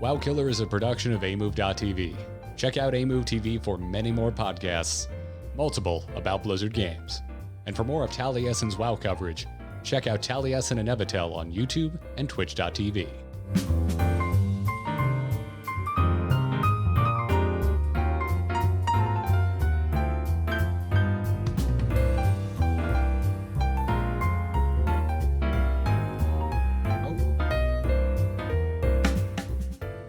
WoW Killer is a production of amove.tv. Check out amove TV for many more podcasts, multiple about Blizzard games. And for more of Taliesin's WoW coverage, check out Taliesin and Evitel on YouTube and twitch.tv.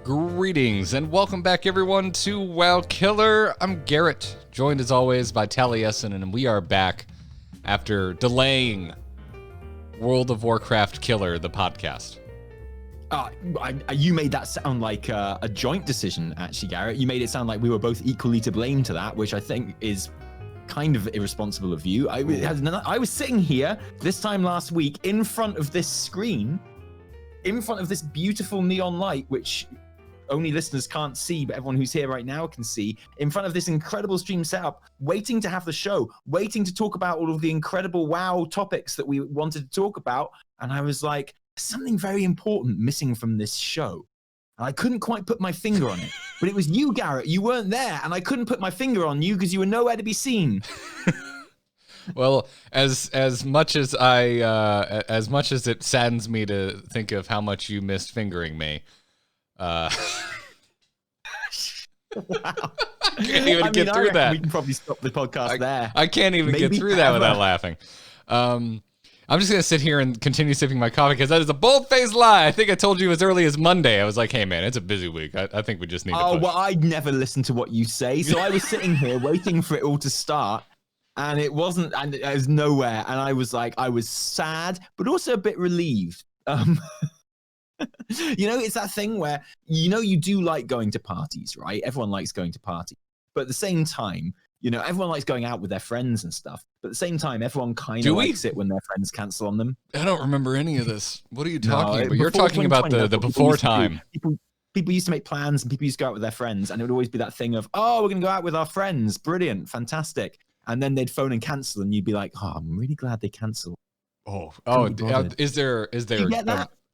Greetings and welcome back everyone to WoW Killer. I'm Garrett, joined as always by Taliesin, and we are back after delaying World of Warcraft Killer, the podcast. You made that sound like a joint decision, actually, Garrett. You made it sound like we were both equally to blame to that, which I think is kind of irresponsible of you. I was sitting here this time last week in front of this screen, in front of this beautiful neon light, which only listeners can't see, but everyone who's here right now can see, in front of this incredible stream setup, waiting to have the show, waiting to talk about all of the incredible WoW topics that we wanted to talk about. And I was like, something very important missing from this show. And I couldn't quite put my finger on it. But it was you, Garrett. You weren't there, and I couldn't put my finger on you because you were nowhere to be seen. Well, as much as it saddens me to think of how much you missed fingering me, wow. I can't even get through that. We can probably stop the podcast there. I can't even get through that without laughing. I'm just going to sit here and continue sipping my coffee because that is a bold-faced lie. I think I told you as early as Monday. I was like, hey, man, it's a busy week. I think we just need to push. Well, I'd never listen to what you say. So I was sitting here waiting for it all to start. And it wasn't, and it was nowhere. And I was like, I was sad, but also a bit relieved. You know, it's that thing where, you know, you do like going to parties, right? Everyone likes going to parties. But at the same time, you know, everyone likes going out with their friends and stuff. But at the same time, everyone kind of likes it when their friends cancel on them. I don't remember any of this. What are you talking about? You're talking about the before time. People used to make plans and people used to go out with their friends. And it would always be that thing of, oh, we're going to go out with our friends. Brilliant. Fantastic. And then they'd phone and cancel. And you'd be like, oh, I'm really glad they canceled. Is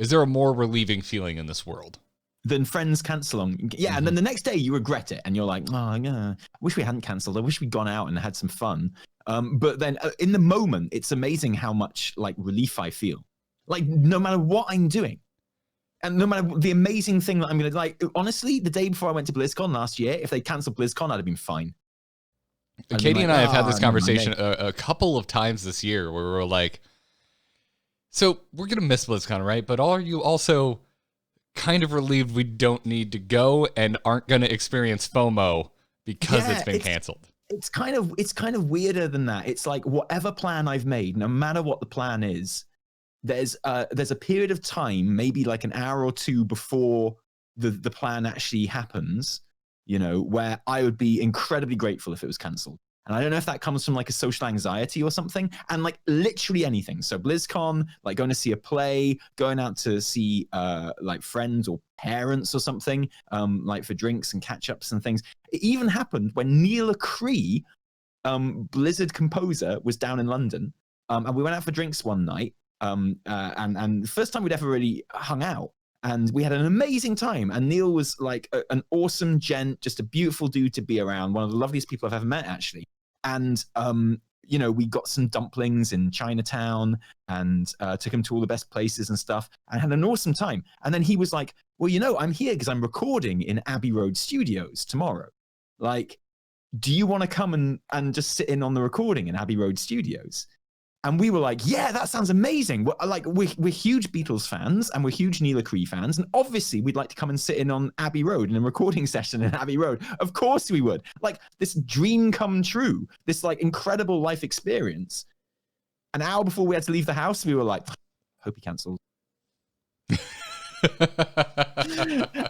there a more relieving feeling in this world than friends cancel on? Yeah, and then the next day you regret it, and you're like, oh yeah, I wish we hadn't cancelled. I wish we'd gone out and had some fun. But then in the moment, it's amazing how much like relief I feel. Like no matter what I'm doing, and no matter the amazing thing that I'm gonna like. Honestly, the day before I went to BlizzCon last year, if they cancelled BlizzCon, I'd have been fine. Katie and I have had this conversation a couple of times this year where we're like, so we're going to miss BlizzCon, right? But are you also kind of relieved we don't need to go and aren't going to experience FOMO because it's been canceled? It's kind of weirder than that. It's like whatever plan I've made, no matter what the plan is, there's a period of time, maybe like an hour or two before the plan actually happens, you know, where I would be incredibly grateful if it was canceled. And I don't know if that comes from like a social anxiety or something, and like literally anything. So BlizzCon, like going to see a play, going out to see like friends or parents or something, like for drinks and catch-ups and things. It even happened when Neil Cree, Blizzard composer, was down in London, and we went out for drinks one night, and the first time we'd ever really hung out. And we had an amazing time. And Neil was like an awesome gent, just a beautiful dude to be around. One of the loveliest people I've ever met, actually. And, you know, we got some dumplings in Chinatown and took him to all the best places and stuff and had an awesome time. And then he was like, well, you know, I'm here because I'm recording in Abbey Road Studios tomorrow. Like, do you want to come and just sit in on the recording in Abbey Road Studios? And we were like, yeah, that sounds amazing. We're huge Beatles fans and we're huge Neil Cree fans. And obviously we'd like to come and sit in on Abbey Road in a recording session in Abbey Road. Of course we would. Like this dream come true, this like incredible life experience. An hour before we had to leave the house, we were like, hope he cancels.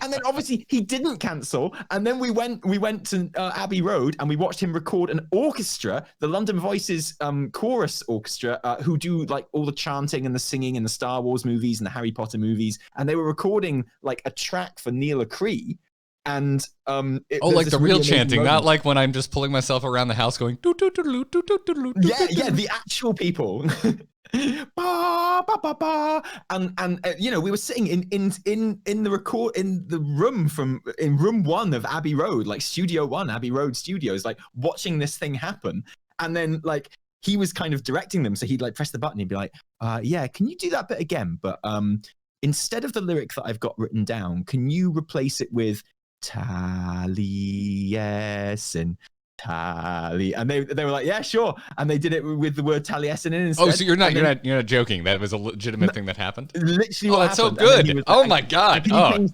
And then obviously he didn't cancel, and then we went to Abbey Road and we watched him record an orchestra, the London Voices chorus orchestra, who do like all the chanting and the singing in the Star Wars movies and the Harry Potter movies, and they were recording like a track for Neil Cree, And like the real chanting, not like when I'm just pulling myself around the house going yeah, the actual people. Ba, ba, ba, ba. And you know, we were sitting in the room in room 1 of Abbey Road, like Studio 1, Abbey Road Studios, like watching this thing happen. And then like he was kind of directing them, so he'd like press the button, he'd be like, yeah, can you do that bit again, but instead of the lyric that I've got written down, can you replace it with Taliesin, and they were like, yeah, sure, and they did it with the word Taliesin in instead. Oh, so you're not joking? That was a legitimate thing that happened. Literally, that's so good. Oh my god! And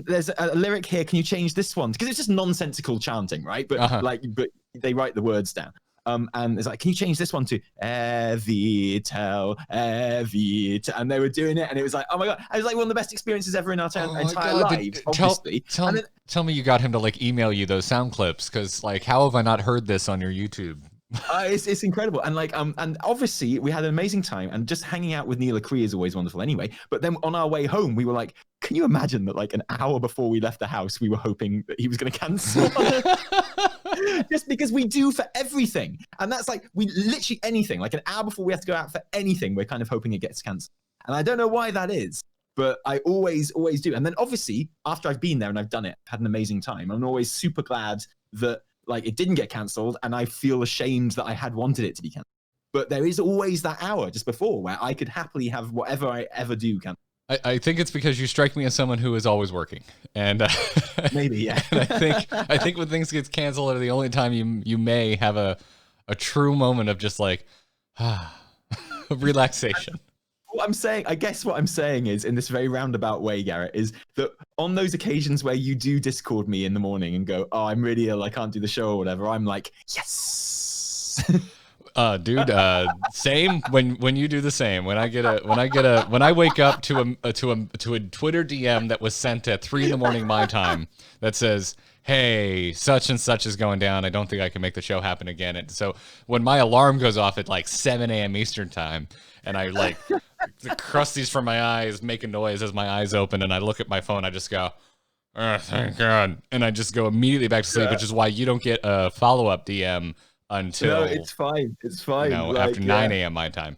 there's a lyric here. Can you change this one? Because it's just nonsensical chanting, right? But but they write the words down. And it's like, can you change this one to Evitel, Evitel? And they were doing it, and it was like, oh my god, it was like one of the best experiences ever in our entire lives. Obviously, tell me you got him to like email you those sound clips, because like, how have I not heard this on your YouTube? It's incredible, and like and obviously we had an amazing time, and just hanging out with Neil Acree is always wonderful anyway. But then on our way home, we were like, can you imagine that like an hour before we left the house, we were hoping that he was going to cancel? Just because we do for everything, and that's like, we literally anything, like an hour before we have to go out for anything, we're kind of hoping it gets cancelled. And I don't know why that is, but I always do. And then obviously after I've been there and I've done it, had an amazing time, I'm always super glad that like it didn't get cancelled, and I feel ashamed that I had wanted it to be cancelled. But there is always that hour just before where I could happily have whatever I ever do cancelled. I think it's because you strike me as someone who is always working, and maybe, yeah. And I think when things get canceled are the only time you may have a true moment of just like relaxation. What I'm saying, I guess what I'm saying is, in this very roundabout way, Garrett, is that on those occasions where you do Discord me in the morning and go, oh, I'm really ill, I can't do the show or whatever, I'm like, yes. Dude, same when you do the same. When I wake up to a Twitter DM that was sent at 3 a.m. my time that says, hey, such and such is going down, I don't think I can make the show happen again. And so when my alarm goes off at like 7 a.m. Eastern time, and I like the crusties from my eyes make a noise as my eyes open, and I look at my phone, I just go, oh, thank God, and I just go immediately back to sleep, which is why you don't get a follow-up DM until it's fine. After 9 a.m. my time.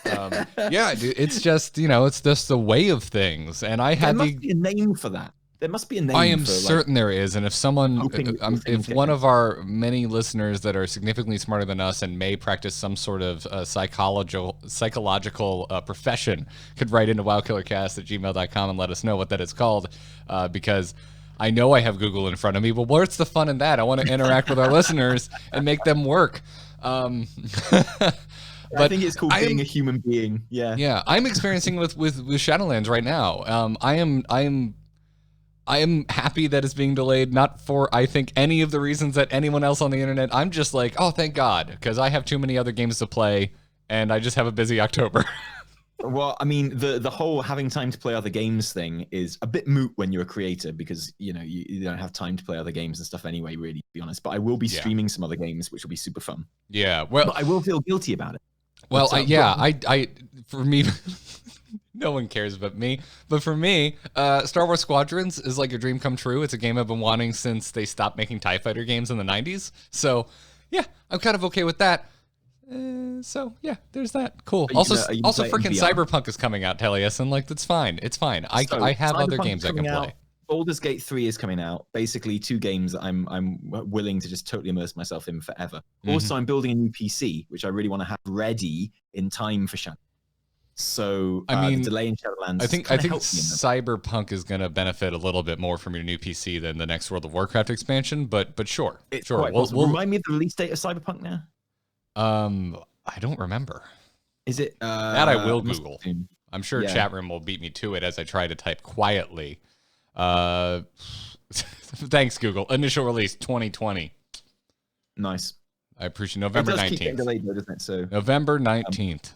Yeah, it's just it's just the way of things, and I had there must be a name for that. There must be a name. I am certain there is, and if someone, if one of our many listeners that are significantly smarter than us and may practice some sort of psychological profession could write into wowkillercast@gmail.com and let us know what that is called, because I know I have Google in front of me, but what's the fun in that? I want to interact with our listeners and make them work. But I think it's called being a human being. Yeah. I'm experiencing with Shadowlands right now. I am happy that it's being delayed, not for, I think, any of the reasons that anyone else on the internet. I'm just like, oh, thank God, because I have too many other games to play, and I just have a busy October. Well, I mean, the whole having time to play other games thing is a bit moot when you're a creator, because, you don't have time to play other games and stuff anyway, really, to be honest. But I will be streaming some other games, which will be super fun. Yeah, well... But I will feel guilty about it. Well, for me... No one cares about me. But for me, Star Wars Squadrons is like a dream come true. It's a game I've been wanting since they stopped making TIE Fighter games in the 90s. So, yeah, I'm kind of okay with that. So, yeah, there's that. Cool. Also, freaking Cyberpunk is coming out, Taliesin. Like, that's fine. It's fine. I have other games I can play. Baldur's Gate 3 is coming out. Basically, 2 games that I'm willing to just totally immerse myself in forever. Mm-hmm. Also, I'm building a new PC, which I really want to have ready in time for Shadow. So I mean, the delay in Shadowlands. I think Cyberpunk is going to benefit a little bit more from your new PC than the next World of Warcraft expansion. But sure, sure. Remind me of the release date of Cyberpunk now. I don't remember. Is it that I will Google? I'm sure chat room will beat me to it as I try to type quietly. Thanks, Google. Initial release 2020. Nice. I appreciate November 19th. Keep getting delayed, though, doesn't it? So November 19th.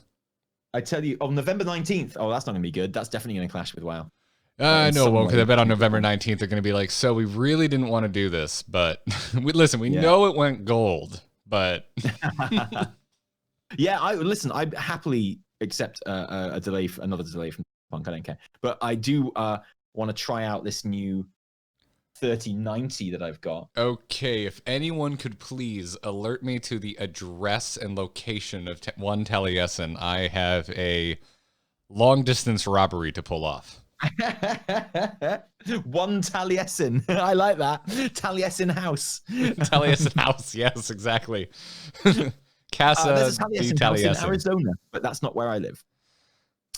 I tell you, on November 19th. Oh, that's not going to be good. That's definitely going to clash with WoW. No, it won't, because I bet on November 19th they're going to be like, so we really didn't want to do this, but we know it went gold, but yeah, I happily accept another delay from Punk. I don't care, but I do want to try out this new 3090 that I've got. Okay, if anyone could please alert me to the address and location of one Taliesin, I have a long-distance robbery to pull off. One Taliesin. I like that. Taliesin house. Taliesin house, yes, exactly. Casa there's a Taliesin de house in Taliesin. Arizona, but that's not where I live.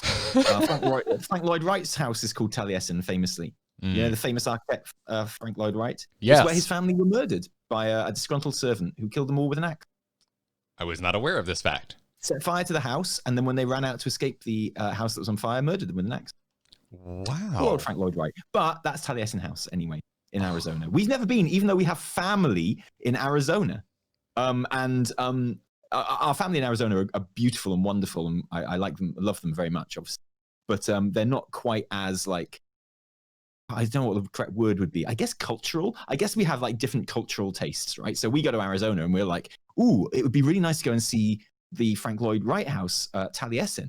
Frank Lloyd Wright's house is called Taliesin, famously. You know, the famous architect Frank Lloyd Wright? Yes. It's where his family were murdered by a disgruntled servant who killed them all with an axe. I was not aware of this fact. Set fire to the house, and then when they ran out to escape the house that was on fire, murdered them with an axe. Wow. Poor old Frank Lloyd Wright. But that's Taliesin House, anyway, in Arizona. We've never been, even though we have family in Arizona. Our family in Arizona are beautiful and wonderful, and I like them, love them very much, obviously. But they're not quite as, like, I don't know what the correct word would be. I guess cultural. I guess we have like different cultural tastes, right? So we go to Arizona and we're like, ooh, it would be really nice to go and see the Frank Lloyd Wright house, Taliesin.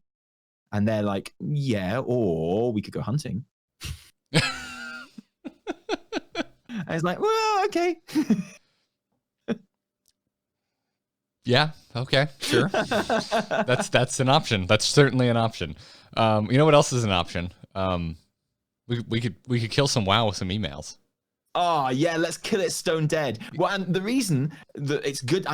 And they're like, yeah, or we could go hunting. And it's like, well, okay. Yeah, okay, sure. That's an option. That's certainly an option. You know what else is an option? We could kill some WoW with some emails. Oh yeah, let's kill it stone dead. Well, and the reason that it's good,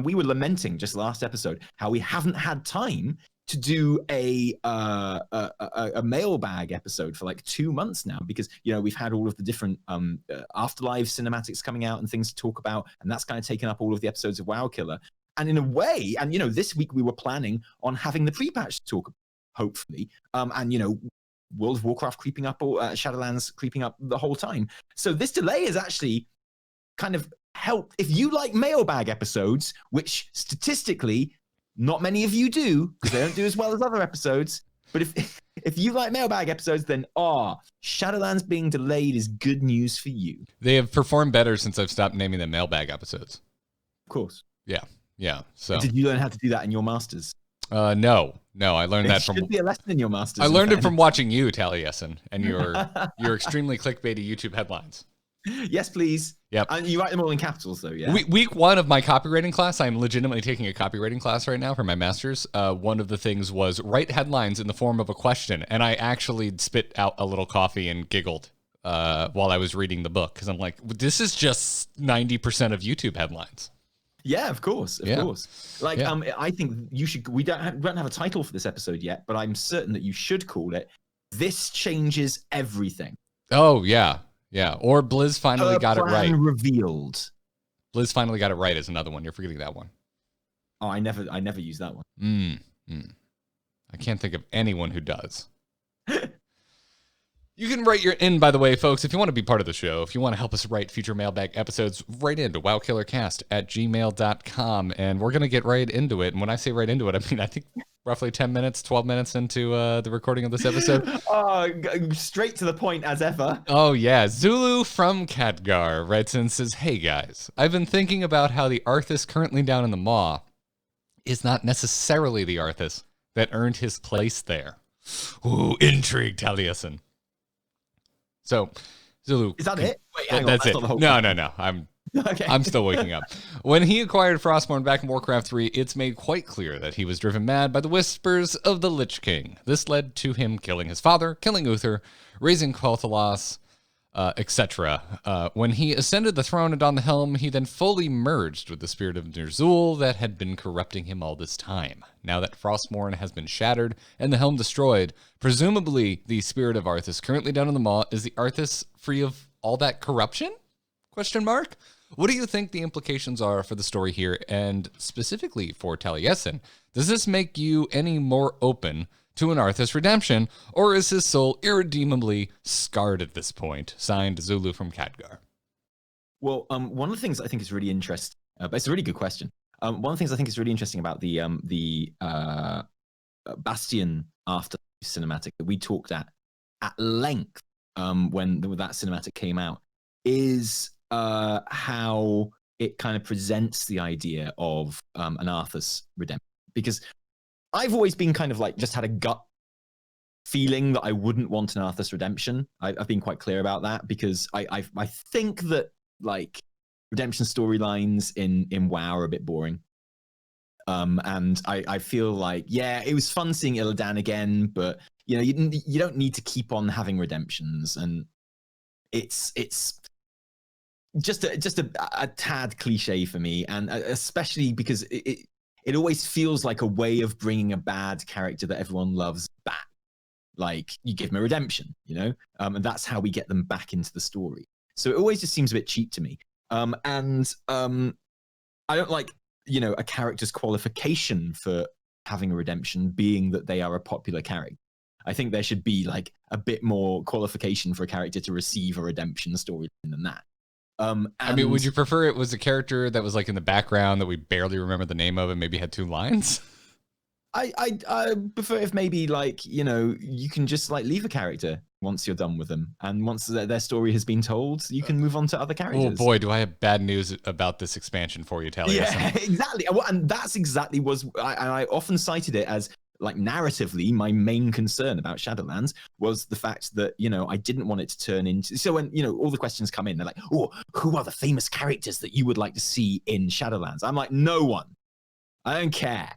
we were lamenting just last episode how we haven't had time to do a mailbag episode for like 2 months now, because we've had all of the different Afterlives cinematics coming out and things to talk about, and that's kind of taken up all of the episodes of WoW Killer. And in a way, and this week we were planning on having the pre-patch to talk, hopefully, World of Warcraft creeping up, or Shadowlands creeping up the whole time. So this delay is actually kind of helped. If you like mailbag episodes, which statistically not many of you do, because they don't do as well as other episodes, but if you like mailbag episodes, then Shadowlands being delayed is good news for you. They have performed better since I've stopped naming them mailbag episodes. Of course. Yeah. So did you learn how to do that in your masters? No. I learned that from. Should be a lesson in your masters. I learned it from watching you, Taliesin, and your extremely clickbaity YouTube headlines. Yes, please. Yep. And you write them all in capitals, though. Yeah. Week 1 of my copywriting class, I'm legitimately taking a copywriting class right now for my master's. One of the things was write headlines in the form of a question, and I actually spit out a little coffee and giggled while I was reading the book, because I'm like, this is just 90% of YouTube headlines. Yeah, of course. Like, I think you should. We don't have a title for this episode yet, but I'm certain that you should call it "This Changes Everything." Oh yeah. Or Blizz finally got it right. Revealed. Blizz finally got it right is another one. You're forgetting that one. Oh, I never use that one. I can't think of anyone who does. You can write in, by the way, folks, if you want to be part of the show, if you want to help us write future mailbag episodes, write into wowkillercast@gmail.com, and we're going to get right into it. And when I say right into it, I mean, I think roughly 10 minutes, 12 minutes into the recording of this episode. Straight to the point as ever. Oh, yeah. Zulu from Khadgar writes in and says, hey, guys, I've been thinking about how the Arthas currently down in the Maw is not necessarily the Arthas that earned his place there. Ooh, intrigue, Taliesin. So, Zulu. Is that it? Wait, hang on, that's it. No. I'm still waking up. When he acquired Frostmourne back in Warcraft 3, it's made quite clear that he was driven mad by the whispers of the Lich King. This led to him killing his father, killing Uther, raising Quel'Thalas, etc. When he ascended the throne and donned the helm, he then fully merged with the spirit of Ner'zhul that had been corrupting him all this time. Now that Frostmourne has been shattered and the helm destroyed, presumably the spirit of Arthas currently down in the Maw is the Arthas free of all that corruption? ? What do you think the implications are for the story here, and specifically for Taliesin? Does this make you any more open to an Arthas redemption, or is his soul irredeemably scarred at this point? Signed, Zulu from Khadgar. Well, one of the things I think is really interesting, but it's a really good question. One of the things I think is really interesting about the Bastion After cinematic that we talked at length when that cinematic came out is how it kind of presents the idea of an Arthas redemption. Because I've always been kind of like just had a gut feeling that I wouldn't want an Arthas redemption. I've been quite clear about that because I think that like redemption storylines in WoW are a bit boring. And I feel like, yeah, it was fun seeing Illidan again, but you know, you don't need to keep on having redemptions, and it's just a tad cliche for me, and especially because it always feels like a way of bringing a bad character that everyone loves back. Like you give them a redemption, you know, and that's how we get them back into the story. So it always just seems a bit cheap to me. And I don't like, you know, a character's qualification for having a redemption being that they are a popular character. I think there should be like a bit more qualification for a character to receive a redemption story than that. I mean, would you prefer it was a character that was like in the background that we barely remember the name of and maybe had 2 lines? I prefer if maybe like, you know, you can just like leave a character once you're done with them, and once their story has been told, you can move on to other characters. Oh boy, do I have bad news about this expansion for you, Taliesin. Yeah, exactly. And that's exactly I often cited it as like narratively my main concern about Shadowlands was the fact that, you know, I didn't want it to turn into, so when, you know, all the questions come in, they're like, oh, who are the famous characters that you would like to see in Shadowlands? I'm like, no one. I don't care.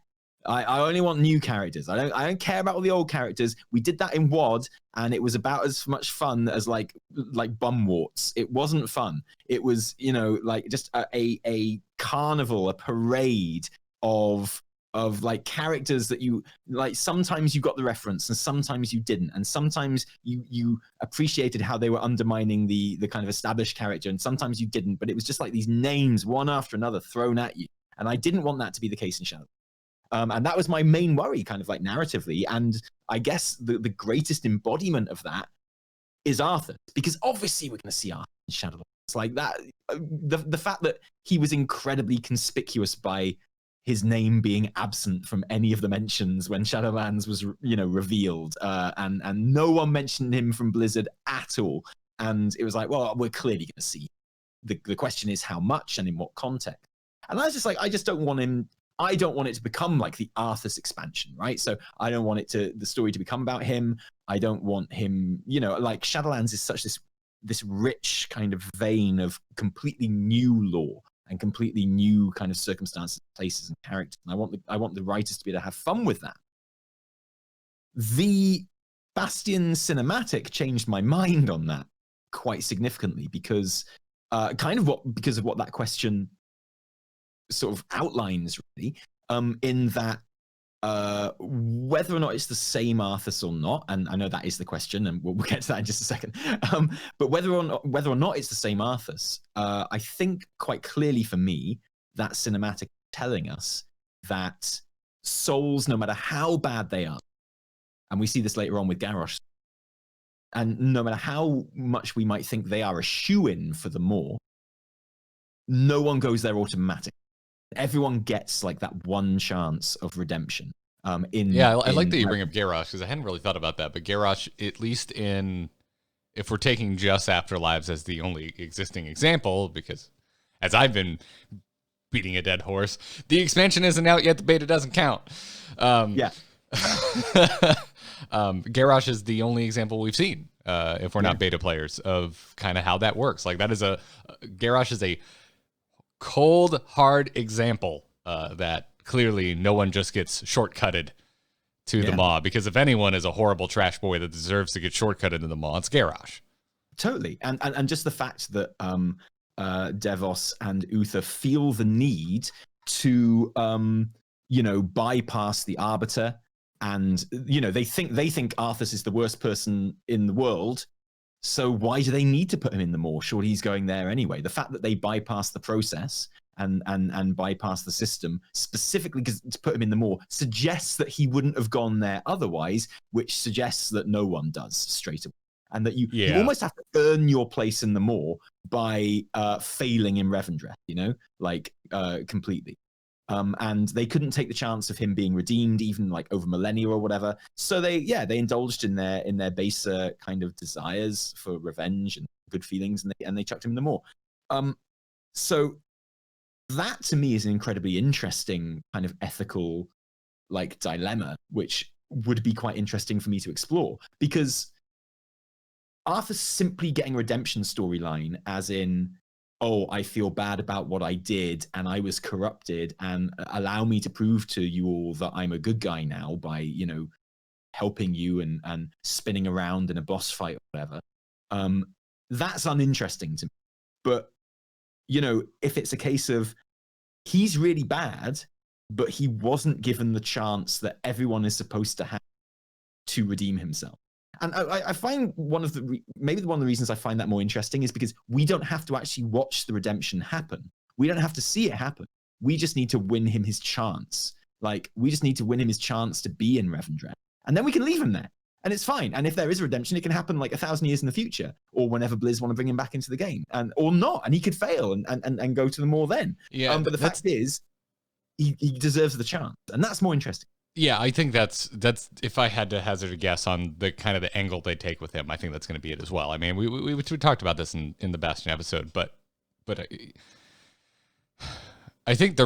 I only want new characters. I don't care about all the old characters. We did that in WoD, and it was about as much fun as like bumwarts. It wasn't fun. It was, you know, like just a carnival, a parade of like characters that you like. Sometimes you got the reference, and sometimes you didn't, and sometimes you appreciated how they were undermining the kind of established character, and sometimes you didn't. But it was just like these names, one after another, thrown at you, and I didn't want that to be the case in Shadow. And that was my main worry, kind of like narratively. And I guess the greatest embodiment of that is Arthas, because obviously we're going to see Arthas in Shadowlands. It's like that. The fact that he was incredibly conspicuous by his name being absent from any of the mentions when Shadowlands was, you know, revealed, and no one mentioned him from Blizzard at all. And it was like, well, we're clearly going to see. The question is how much and in what context. And I was just like, I just don't want him. I don't want it to become like the Arthas expansion, right? So I don't want the story to become about him. I don't want him, you know, like Shadowlands is such this rich kind of vein of completely new lore and completely new kind of circumstances, places, and characters. And I want the writers to be able to have fun with that. The Bastion cinematic changed my mind on that quite significantly because because of what that question sort of outlines, really, in that whether or not it's the same Arthas or not, and I know that is the question, and we'll get to that in just a second. But whether or not it's the same Arthas, I think quite clearly for me that cinematic telling us that souls, no matter how bad they are, and we see this later on with Garrosh, and no matter how much we might think they are a shoo-in for the Maw, no one goes there automatically. Everyone gets like that one chance of redemption. I like that you bring up Garrosh, because I hadn't really thought about that. But Garrosh, at least if we're taking just Afterlives as the only existing example, because as I've been beating a dead horse, the expansion isn't out yet. The beta doesn't count. Garrosh is the only example we've seen, if we're not beta players, of kind of how that works. Like Garrosh is a cold, hard example that clearly no one just gets shortcutted to the Maw, because if anyone is a horrible trash boy that deserves to get shortcutted to the Maw, it's Garrosh. Totally. And just the fact that Devos and Uther feel the need to you know, bypass the Arbiter, and you know, they think Arthas is the worst person in the world. So why do they need to put him in the Maw? Surely he's going there anyway. The fact that they bypass the process and bypass the system specifically to put him in the Maw suggests that he wouldn't have gone there otherwise, which suggests that no one does straight away. And that you almost have to earn your place in the Maw by failing in Revendreth, you know, like completely. And they couldn't take the chance of him being redeemed, even like over millennia or whatever. So they indulged in their baser kind of desires for revenge and good feelings, and they chucked him in the Maw. So that to me is an incredibly interesting kind of ethical like dilemma, which would be quite interesting for me to explore, because Arthas simply getting a redemption storyline, as in, oh, I feel bad about what I did and I was corrupted, and allow me to prove to you all that I'm a good guy now by, you know, helping you and spinning around in a boss fight or whatever. That's uninteresting to me. But, you know, if it's a case of he's really bad, but he wasn't given the chance that everyone is supposed to have to redeem himself. And I find maybe one of the reasons I find that more interesting is because we don't have to actually watch the redemption happen. We don't have to see it happen. We just need to win him his chance. Like, we just need to win him his chance to be in Revendreth. And then we can leave him there. And it's fine. And if there is a redemption, it can happen like 1,000 years in the future, or whenever Blizz want to bring him back into the game, or not. And he could fail and go to the Maw then. Yeah, but the fact is, he deserves the chance. And that's more interesting. Yeah, I think that's if I had to hazard a guess on the kind of the angle they take with him, I think that's going to be it as well. I mean, we talked about this in the Bastion episode, but I think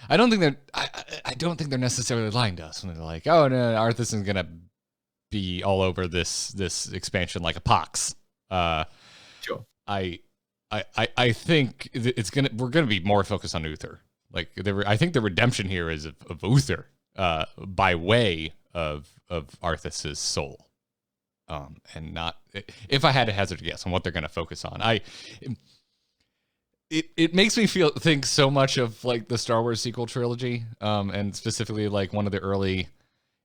I don't think they're necessarily lying to us when they're like, oh no, Arthas is going to be all over this expansion like a pox. Sure. I think we're gonna be more focused on Uther. Like I think the redemption here is of Uther. By way of Arthas's soul, and not, if I had to hazard a guess on what they're going to focus on, it makes me think so much of like the Star Wars sequel trilogy, and specifically like one of the early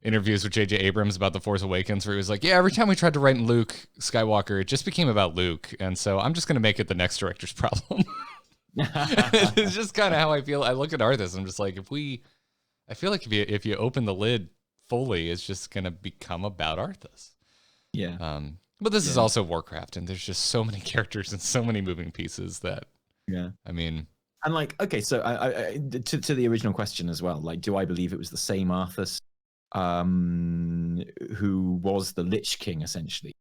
interviews with J.J. Abrams about The Force Awakens, where he was like, yeah, every time we tried to write Luke Skywalker, it just became about Luke, and so I'm just going to make it the next director's problem. It's just kind of how I feel. I look at Arthas, I'm just like, I feel like if you open the lid fully, it's just gonna become about Arthas. Yeah. But this is also Warcraft, and there's just so many characters and so many moving pieces that. Yeah. I mean. And like, okay, so I to the original question as well. Like, do I believe it was the same Arthas, who was the Lich King essentially,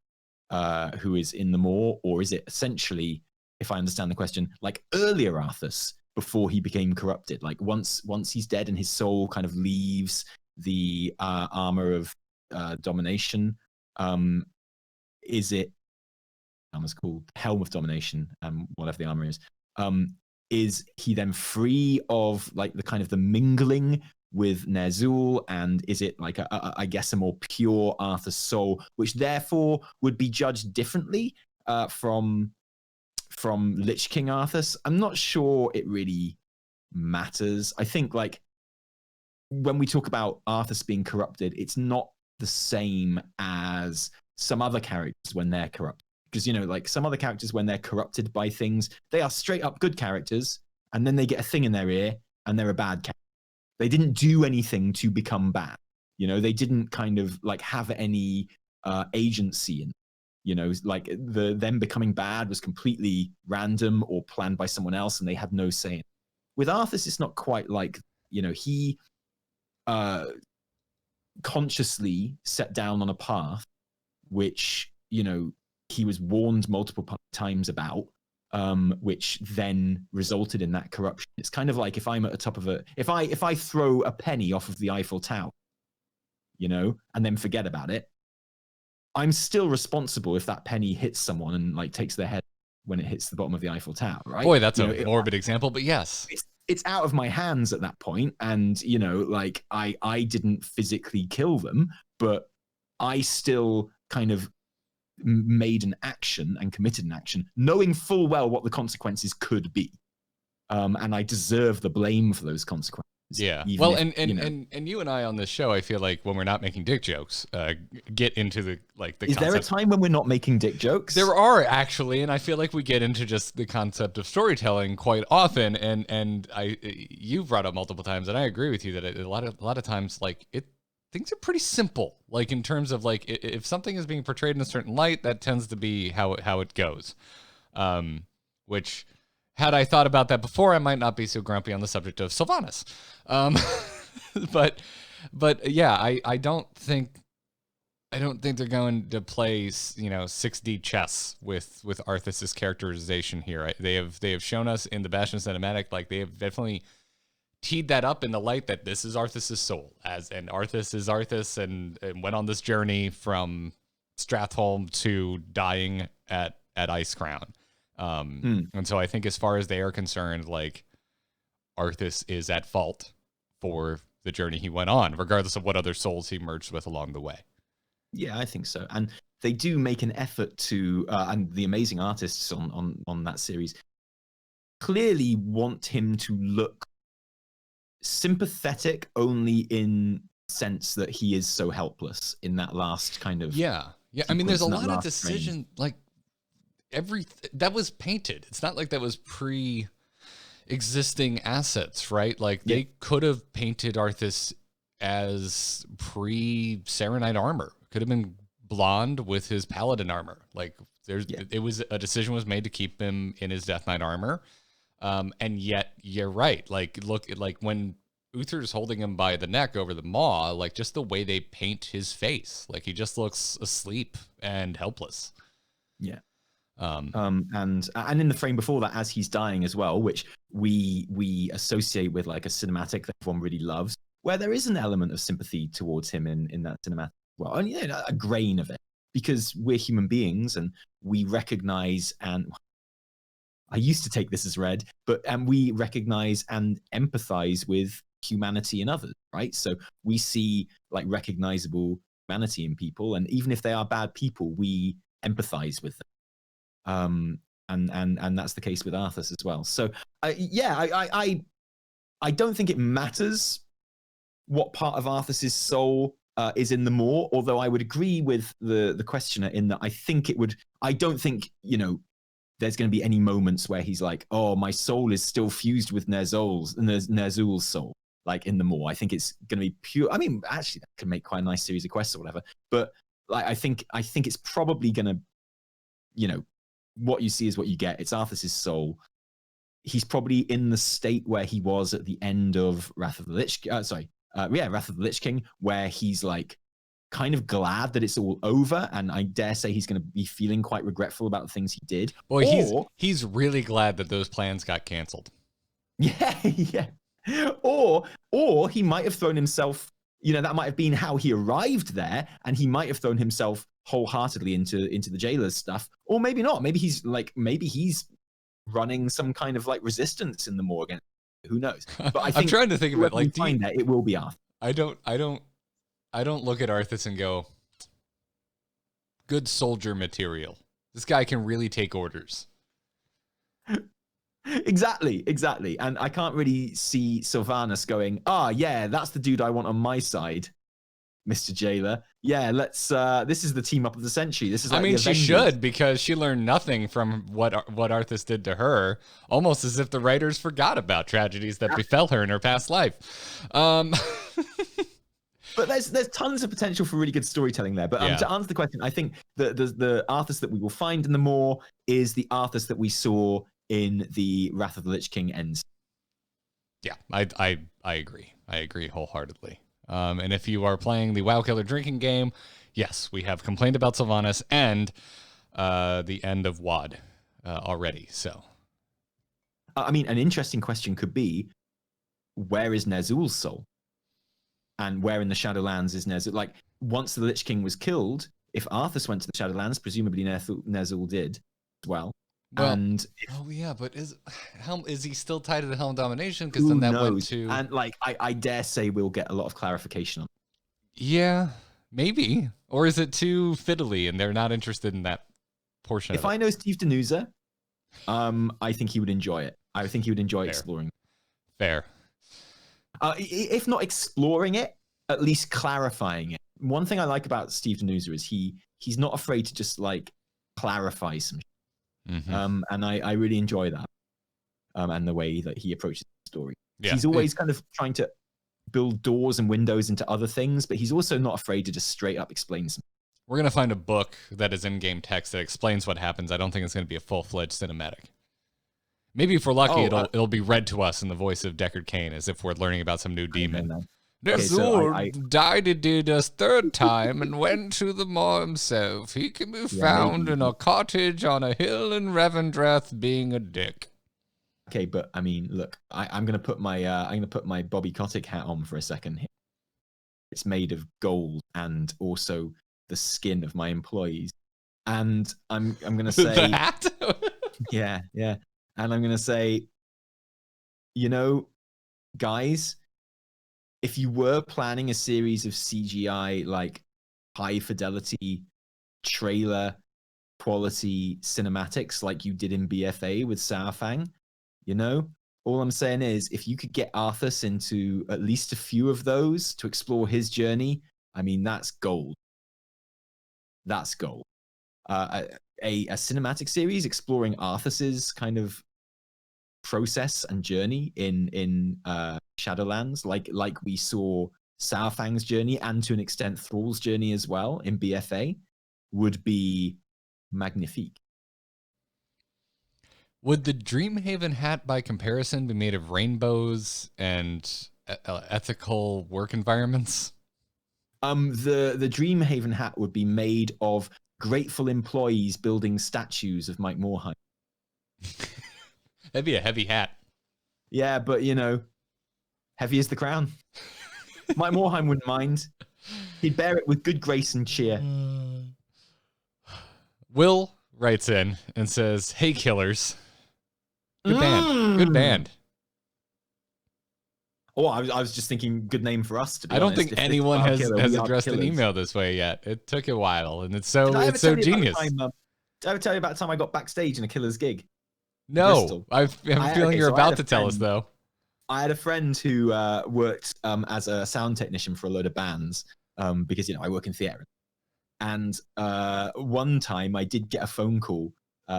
who is in the Maw, or is it essentially, if I understand the question, like earlier Arthas? Before he became corrupted, like once he's dead and his soul kind of leaves the armor of domination, is it armor's called Helm of Domination, whatever the armor is he then free of like the kind of the mingling with Ner'zhul, and is it like I guess a more pure Arthas soul, which therefore would be judged differently from Lich King Arthas? I'm not sure it really matters. I think like when we talk about Arthas being corrupted, it's not the same as some other characters when they're corrupted. Because, you know, like some other characters when they're corrupted by things, they are straight up good characters, and then they get a thing in their ear and they're a bad character. They didn't do anything to become bad. You know, they didn't kind of like have any agency in. You know, like them becoming bad was completely random or planned by someone else, and they had no say in it. With Arthas, it's not quite like, you know, he consciously set down on a path which, you know, he was warned multiple times about, which then resulted in that corruption. It's kind of like if I'm at the top of if I throw a penny off of the Eiffel Tower, you know, and then forget about it, I'm still responsible if that penny hits someone and like takes their head when it hits the bottom of the Eiffel Tower, right? Boy, that's a morbid example, but yes. It's out of my hands at that point, and you know, like I didn't physically kill them, but I still kind of made an action and committed an action, knowing full well what the consequences could be, and I deserve the blame for those consequences. Yeah. Well, and you and I on this show, I feel like when we're not making dick jokes, get into the Is there a time when we're not making dick jokes? There are actually, and I feel like we get into just the concept of storytelling quite often. And you've brought up multiple times, and I agree with you that a lot of times, like things are pretty simple. Like in terms of like if something is being portrayed in a certain light, that tends to be how it goes. Which, had I thought about that before, I might not be so grumpy on the subject of Sylvanas. But yeah, I don't think they're going to play, you know, 6D chess with Arthas's characterization here. They have shown us in the Bastion cinematic, like they have definitely teed that up in the light that this is Arthas's soul, and Arthas is Arthas, and went on this journey from Strathholm to dying at Icecrown. And so I think as far as they are concerned, like, Arthas is at fault for the journey he went on, regardless of what other souls he merged with along the way. Yeah, I think so. And they do make an effort to, and the amazing artists on that series clearly want him to look sympathetic only in the sense that he is so helpless in that last kind of I mean, there's a lot of decision like that was painted. It's not like that was pre-existing assets, right? Like they could have painted Arthas as pre-Serenite armor. Could have been blonde with his paladin armor. Like it was a decision was made to keep him in his Death Knight armor. And yet you're right. Like, look, like when Uther's holding him by the neck over the maw, like just the way they paint his face, like he just looks asleep and helpless. Yeah. And in the frame before that, as he's dying as well, which we associate with like a cinematic that everyone really loves, where there is an element of sympathy towards him in that cinematic. Well, and a grain of it, because we're human beings and we recognize, and I used to take this as read, but we recognize and empathize with humanity in others, right? So we see like recognizable humanity in people, and even if they are bad people, we empathize with them. And that's the case with Arthas as well. So I don't think it matters what part of Arthas's soul is in the maw, although I would agree with the questioner in that I don't think, there's going to be any moments where he's like, oh, my soul is still fused with Ner'zhul's soul, like in the maw. I think it's going to be pure. I mean, actually, that could make quite a nice series of quests or whatever. But like, I think it's probably going to, what you see is what you get. It's Arthas's soul. He's probably in the state where he was at the end of Wrath of the Lich King, where he's like kind of glad that it's all over, and I dare say he's going to be feeling quite regretful about the things he did. Well, he's really glad that those plans got canceled. Yeah. Or he might have thrown himself, that might have been how he arrived there, and he might have thrown himself wholeheartedly into the jailer's stuff. Or maybe not. Maybe he's running some kind of like resistance in the maw again. Who knows? But I think I'm trying to think of it. Like, it will be Arthas. I don't look at Arthas and go, good soldier material. This guy can really take orders. Exactly. And I can't really see Sylvanas going, yeah, that's the dude I want on my side, Mr. Jailer. Yeah, let's. This is the team up of the century. This is. Like, I mean, she should, because she learned nothing from what Arthas did to her. Almost as if the writers forgot about tragedies that befell her in her past life. But there's tons of potential for really good storytelling there. But to answer the question, I think the Arthas that we will find in the maw is the Arthas that we saw in the Wrath of the Lich King ends. Yeah, I agree. I agree wholeheartedly. And if you are playing the WoW Killer drinking game, yes, we have complained about Sylvanas and the end of WoD already. So, I mean, an interesting question could be, where is Ner'zhul's soul? And where in the Shadowlands is Ner'zhul? Like, once the Lich King was killed, if Arthas went to the Shadowlands, presumably Ner'zhul did as well. And but is he still tied to the Helm Domination? Because then that went to, and like I dare say we'll get a lot of clarification on. Yeah, maybe, or is it too fiddly and they're not interested in that portion? If I know Steve Danusa, I think he would enjoy it. I think he would enjoy exploring. Fair. If not exploring it, at least clarifying it. One thing I like about Steve Danusa is he's not afraid to just like clarify some. Mm-hmm. And I really enjoy that, and the way that he approaches the story. Yeah, he's always kind of trying to build doors and windows into other things, but he's also not afraid to just straight up explain something. We're going to find a book that is in-game text that explains what happens. I don't think it's going to be a full-fledged cinematic. Maybe if we're lucky, it'll be read to us in the voice of Deckard Cain, as if we're learning about some new demon. Ner'zhul died indeed a third time and went to the maw himself. He can be found in a cottage on a hill in Revendreth being a dick. Okay, but I mean, look, I'm gonna put my Bobby Kotick hat on for a second here. It's made of gold and also the skin of my employees. And I'm gonna say the hat. yeah. And I'm gonna say, you know, guys, if you were planning a series of CGI like high fidelity trailer quality cinematics like you did in BFA with Saurfang, you know, all I'm saying is if you could get Arthas into at least a few of those to explore his journey, I mean, that's gold. That's gold. A cinematic series exploring Arthas's kind of process and journey in Shadowlands, like we saw Saurfang's journey and to an extent Thrall's journey as well in BFA, would be magnifique. Would the Dreamhaven hat, by comparison, be made of rainbows and ethical work environments? The Dreamhaven hat would be made of grateful employees building statues of Mike Morhaime. That'd be a heavy hat. Yeah, but you know, heavy as the crown. Mike Morhaime wouldn't mind. He'd bear it with good grace and cheer. Will writes in and says, "Hey, killers. Good band. Good band." Oh, I was just thinking good name for us, to be I don't honest. think anyone has addressed an email this way yet. It took a while, and it's so genius. Did I ever tell you about the time I got backstage in a Killer's gig? No, I have a feeling you're about to tell us, though. I had a friend who worked as a sound technician for a load of bands because, you know, I work in theatre. And one time I did get a phone call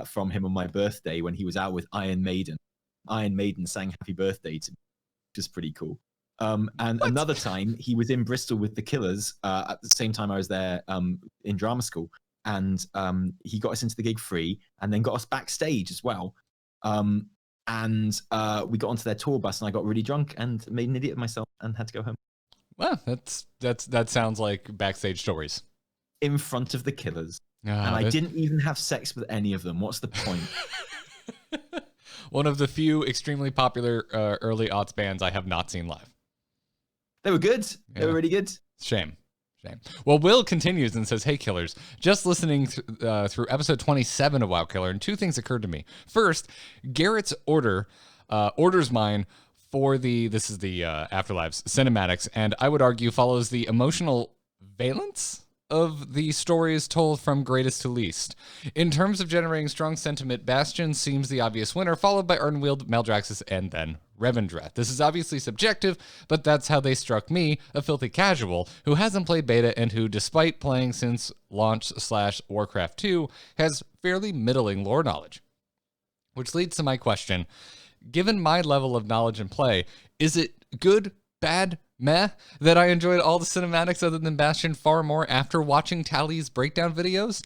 from him on my birthday when he was out with Iron Maiden. Iron Maiden sang Happy Birthday to me, which was pretty cool. And another time he was in Bristol with the Killers at the same time I was there in drama school. And he got us into the gig free and then got us backstage as well. And we got onto their tour bus and I got really drunk and made an idiot of myself and had to go home. Well, that sounds like backstage stories. In front of the Killers. And I didn't even have sex with any of them. What's the point? One of the few extremely popular early aughts bands I have not seen live. They were good. They were really good. Shame. Well, Will continues and says, "Hey, killers, just listening through episode 27 of WoW Killer, and two things occurred to me. First, Garrett's orders mine for this is the Afterlives cinematics, and I would argue follows the emotional valence of the stories told from greatest to least. In terms of generating strong sentiment, Bastion seems the obvious winner, followed by Ardenweald, Maldraxxus, and then Revendreth. This is obviously subjective, but that's how they struck me, a filthy casual who hasn't played beta and who, despite playing since launch / Warcraft 2, has fairly middling lore knowledge. Which leads to my question. Given my level of knowledge and play, is it good, bad, meh, that I enjoyed all the cinematics other than Bastion far more after watching Talie's breakdown videos?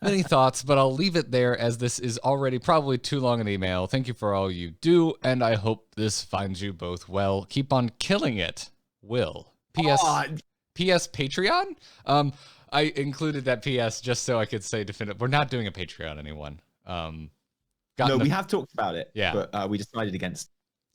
Many thoughts, but I'll leave it there as this is already probably too long an email. Thank you for all you do, and I hope this finds you both well. Keep on killing it, Will. P.S. Patreon? I included that P.S. just so I could say definitive. We're not doing a Patreon, anyone. No, we have talked about it, yeah, but we decided against.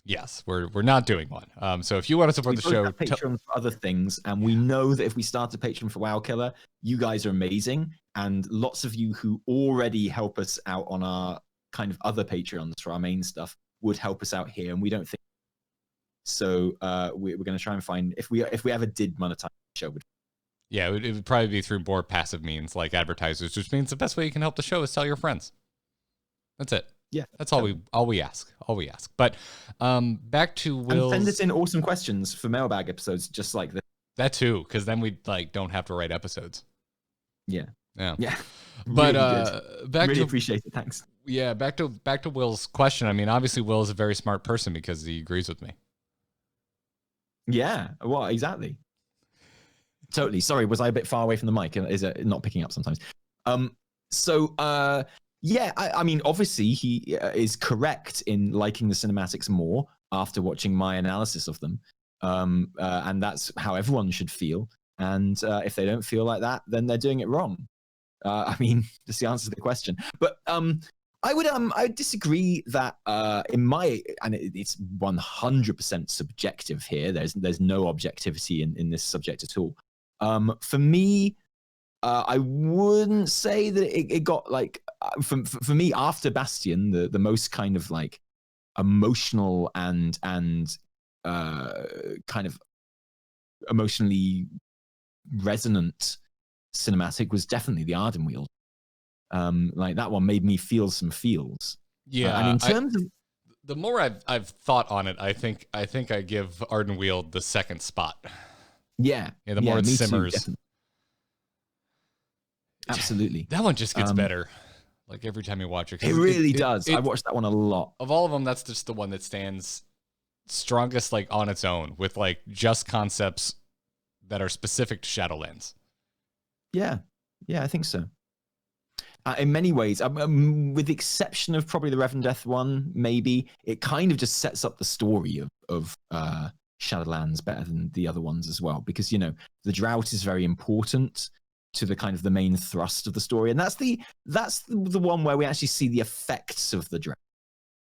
Yes, we're not doing one. So if you want to support the show, Patreon for other things, and we know that if we start a Patreon for WoW Killer, you guys are amazing, and lots of you who already help us out on our kind of other Patreons for our main stuff would help us out here, and we don't think so. We're going to try and find if we ever did monetize the show. Yeah, it would probably be through more passive means like advertisers, which means the best way you can help the show is tell your friends. That's it. Yeah, that's all we ask. But back to Will's. And send us in awesome questions for mailbag episodes, just like this. That too, because then we don't have to write episodes. Yeah. But really appreciate it. Thanks. Yeah, back to Will's question. I mean, obviously, Will is a very smart person because he agrees with me. Yeah. Well, exactly. Totally. Sorry, was I a bit far away from the mic? Is it not picking up sometimes? Yeah, I mean, obviously he is correct in liking the cinematics more after watching my analysis of them. And that's how everyone should feel. And if they don't feel like that, then they're doing it wrong. I mean, that's the answer to the question. But I would disagree that it's 100% subjective here. There's no objectivity in this subject at all. For me, I wouldn't say that it got like for me after Bastion, the most kind of like emotional and kind of emotionally resonant cinematic was definitely the Ardenweald. Like that one made me feel some feels. Yeah, and in terms of the more I've thought on it, I think I give Ardenweald the second spot. Yeah, the more it simmers. Too, absolutely. That one just gets better. Like every time you watch it. It really does. I watched that one a lot. Of all of them, that's just the one that stands strongest like on its own with like just concepts that are specific to Shadowlands. Yeah, I think so. In many ways, with the exception of probably the Reverend Death one, maybe, it kind of just sets up the story of Shadowlands better than the other ones as well. Because, the drought is very important to the kind of the main thrust of the story. And that's the one where we actually see the effects of the drought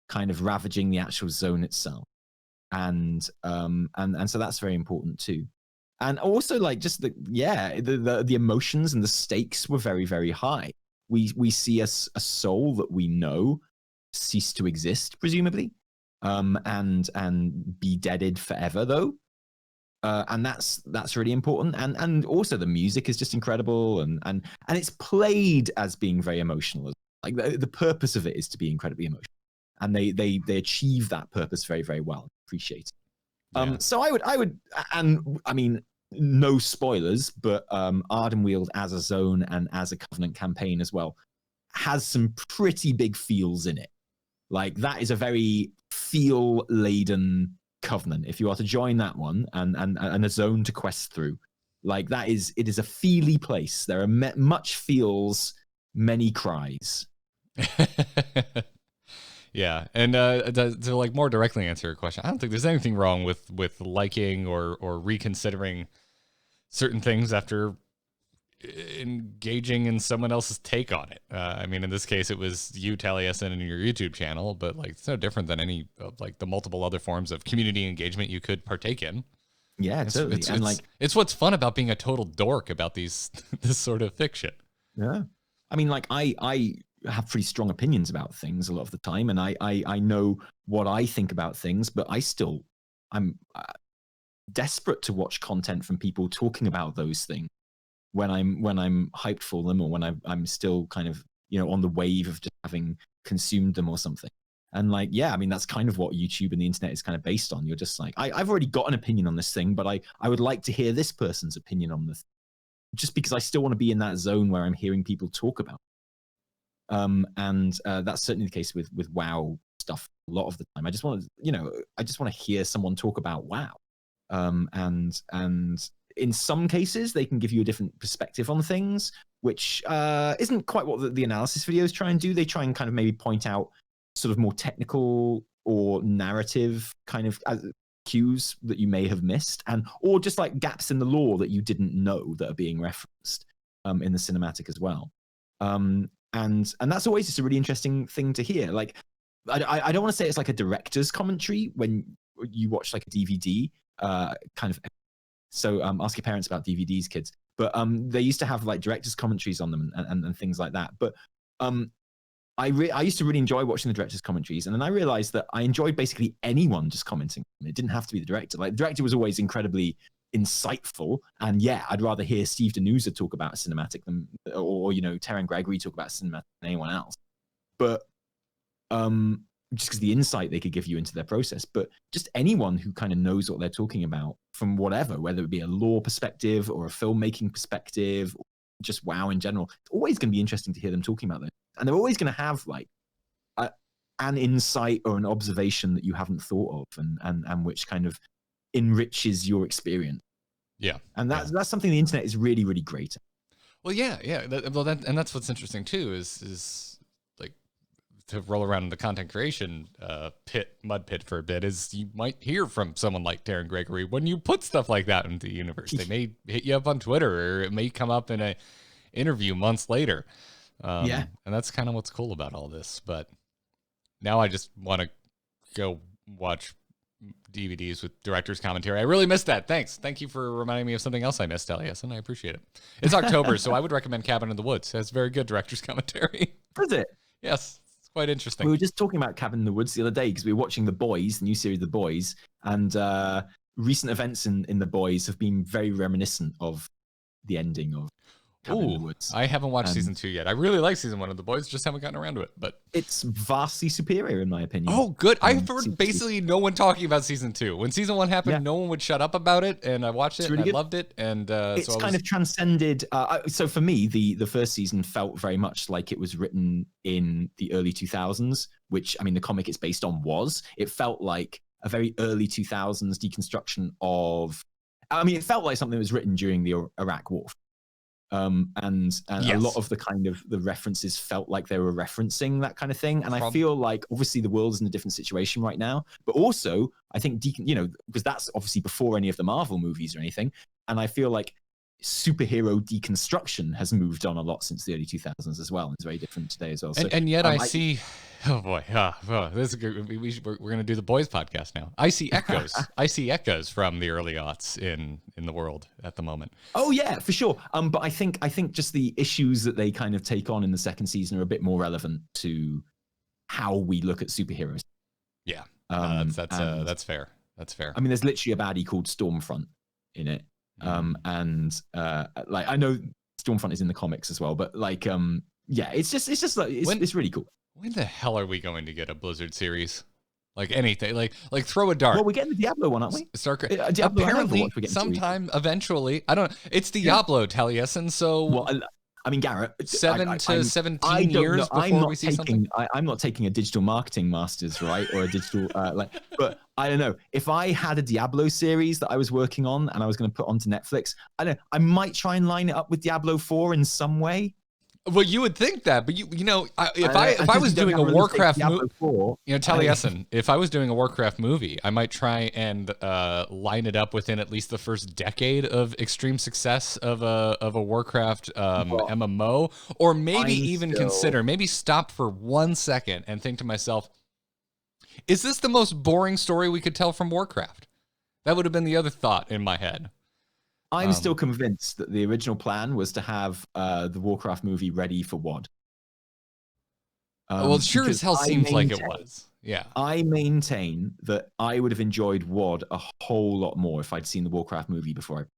kind of ravaging the actual zone itself. And so that's very important too. And also like just the emotions and the stakes were very, very high. We see a soul that we know cease to exist, presumably, and be deaded forever, though. And that's really important. And also the music is just incredible, and it's played as being very emotional. Like the purpose of it is to be incredibly emotional, and they achieve that purpose very, very well. Appreciate it. Yeah. So I would, and I mean, no spoilers, but Ardenweald as a zone and as a Covenant campaign as well has some pretty big feels in it. Like that is a very feel-laden Covenant. If you are to join that one and a zone to quest through, like it is a feely place. There are much feels, many cries. Yeah, and to like more directly answer your question, I don't think there's anything wrong with liking or reconsidering certain things after engaging in someone else's take on it. I mean, in this case, it was you, Taliesin, and your YouTube channel, but like it's no different than any of like the multiple other forms of community engagement you could partake in. Yeah, totally. It's what's fun about being a total dork about this sort of fiction. Yeah, I mean, like I have pretty strong opinions about things a lot of the time, and I know what I think about things, but I'm desperate to watch content from people talking about those things when I'm hyped for them, or when I'm still kind of on the wave of just having consumed them or something. And like, yeah, I mean, that's kind of what YouTube and the internet is kind of based on. You're just like, I've already got an opinion on this thing, but I would like to hear this person's opinion on this, just because I still want to be in that zone where I'm hearing people talk about it. That's certainly the case with WoW stuff a lot of the time. I just want to hear someone talk about WoW. And in some cases, they can give you a different perspective on things, which isn't quite what the analysis videos try and do. They try and kind of maybe point out sort of more technical or narrative kind of cues that you may have missed, or just like gaps in the lore that you didn't know that are being referenced in the cinematic as well. And that's always just a really interesting thing to hear. Like, I don't want to say it's like a director's commentary when you watch like a DVD kind of. So ask your parents about DVDs, kids. But they used to have like director's commentaries on them and things like that. But I used to really enjoy watching the director's commentaries, and then I realized that I enjoyed basically anyone just commenting. It didn't have to be the director. Like the director was always incredibly insightful, and yeah, I'd rather hear Steve Danusa talk about a cinematic than, or Terran Gregory talk about a cinematic than anyone else. But just because the insight they could give you into their process, but just anyone who kind of knows what they're talking about from whatever, whether it be a lore perspective or a filmmaking perspective, or just WoW in general, it's always going to be interesting to hear them talking about this. And they're always going to have like an insight or an observation that you haven't thought of, and which kind of enriches your experience. Yeah. And that's something the internet is really, really great at. Well, yeah. And that's what's interesting too, is like to roll around in the content creation mud pit for a bit, is you might hear from someone like Terran Gregory when you put stuff like that into the universe. They may hit you up on Twitter, or it may come up in a interview months later. Yeah. And that's kind of what's cool about all this. But now I just want to go watch DVDs with director's commentary. I really missed that. Thank you for reminding me of something else I missed, Taliesin. I appreciate it. It's October, so I would recommend Cabin in the Woods. It has very good director's commentary. Does it? Yes, it's quite interesting. We were just talking about Cabin in the Woods the other day because we were watching The Boys, the new series The Boys, and recent events in The Boys have been very reminiscent of the ending of Cabin in the Woods. I haven't watched season 2 yet. I really like season 1 of The Boys, just haven't gotten around to it. But it's vastly superior in my opinion. Oh, good. I've heard basically no one talking about season 2. When season 1 happened, no one would shut up about it, and I watched it, and I loved it, and it's kind of transcended. So for me, the first season felt very much like it was written in the early 2000s, which I mean, the comic it's based on was. It felt like a very early 2000s deconstruction of. I mean, it felt like something that was written during the Iraq War. And a lot of the kind of the references felt like they were referencing that kind of thing. And I feel like obviously the world is in a different situation right now, but also I think, because that's obviously before any of the Marvel movies or anything. And I feel like superhero deconstruction has moved on a lot since the early 2000s as well. It's very different today as well. And yet I see, oh boy, this is good. We're going to do the Boys podcast now. I see echoes. I see echoes from the early aughts in the world at the moment. Oh yeah, for sure. But I think just the issues that they kind of take on in the second season are a bit more relevant to how we look at superheroes. Yeah, that's fair. That's fair. I mean, there's literally a baddie called Stormfront in it. Like I know Stormfront is in the comics as well, but like it's like it's really cool. When the hell are we going to get a Blizzard series? Like anything, like throw a dart. Well, we're getting the Diablo one, aren't we? Apparently, sometime eventually. I don't know. It's Diablo, Taliesin. So well, I mean, Garrett, 7 to 17 years before we see something. I'm not taking a digital marketing master's, right, or a digital but I don't know. If I had a Diablo series that I was working on and I was going to put onto Netflix, I don't know. I might try and line it up with Diablo 4 in some way. Well, you would think that, but if I was doing a Warcraft movie, Taliesin, if I was doing a Warcraft movie, I might try and line it up within at least the first decade of extreme success of a Warcraft MMO, or maybe maybe stop for 1 second and think to myself, is this the most boring story we could tell from Warcraft? That would have been the other thought in my head. I'm still convinced that the original plan was to have the Warcraft movie ready for WoD. Well, it sure as hell seems like it was. Yeah. I maintain that I would have enjoyed WoD a whole lot more if I'd seen the Warcraft movie before.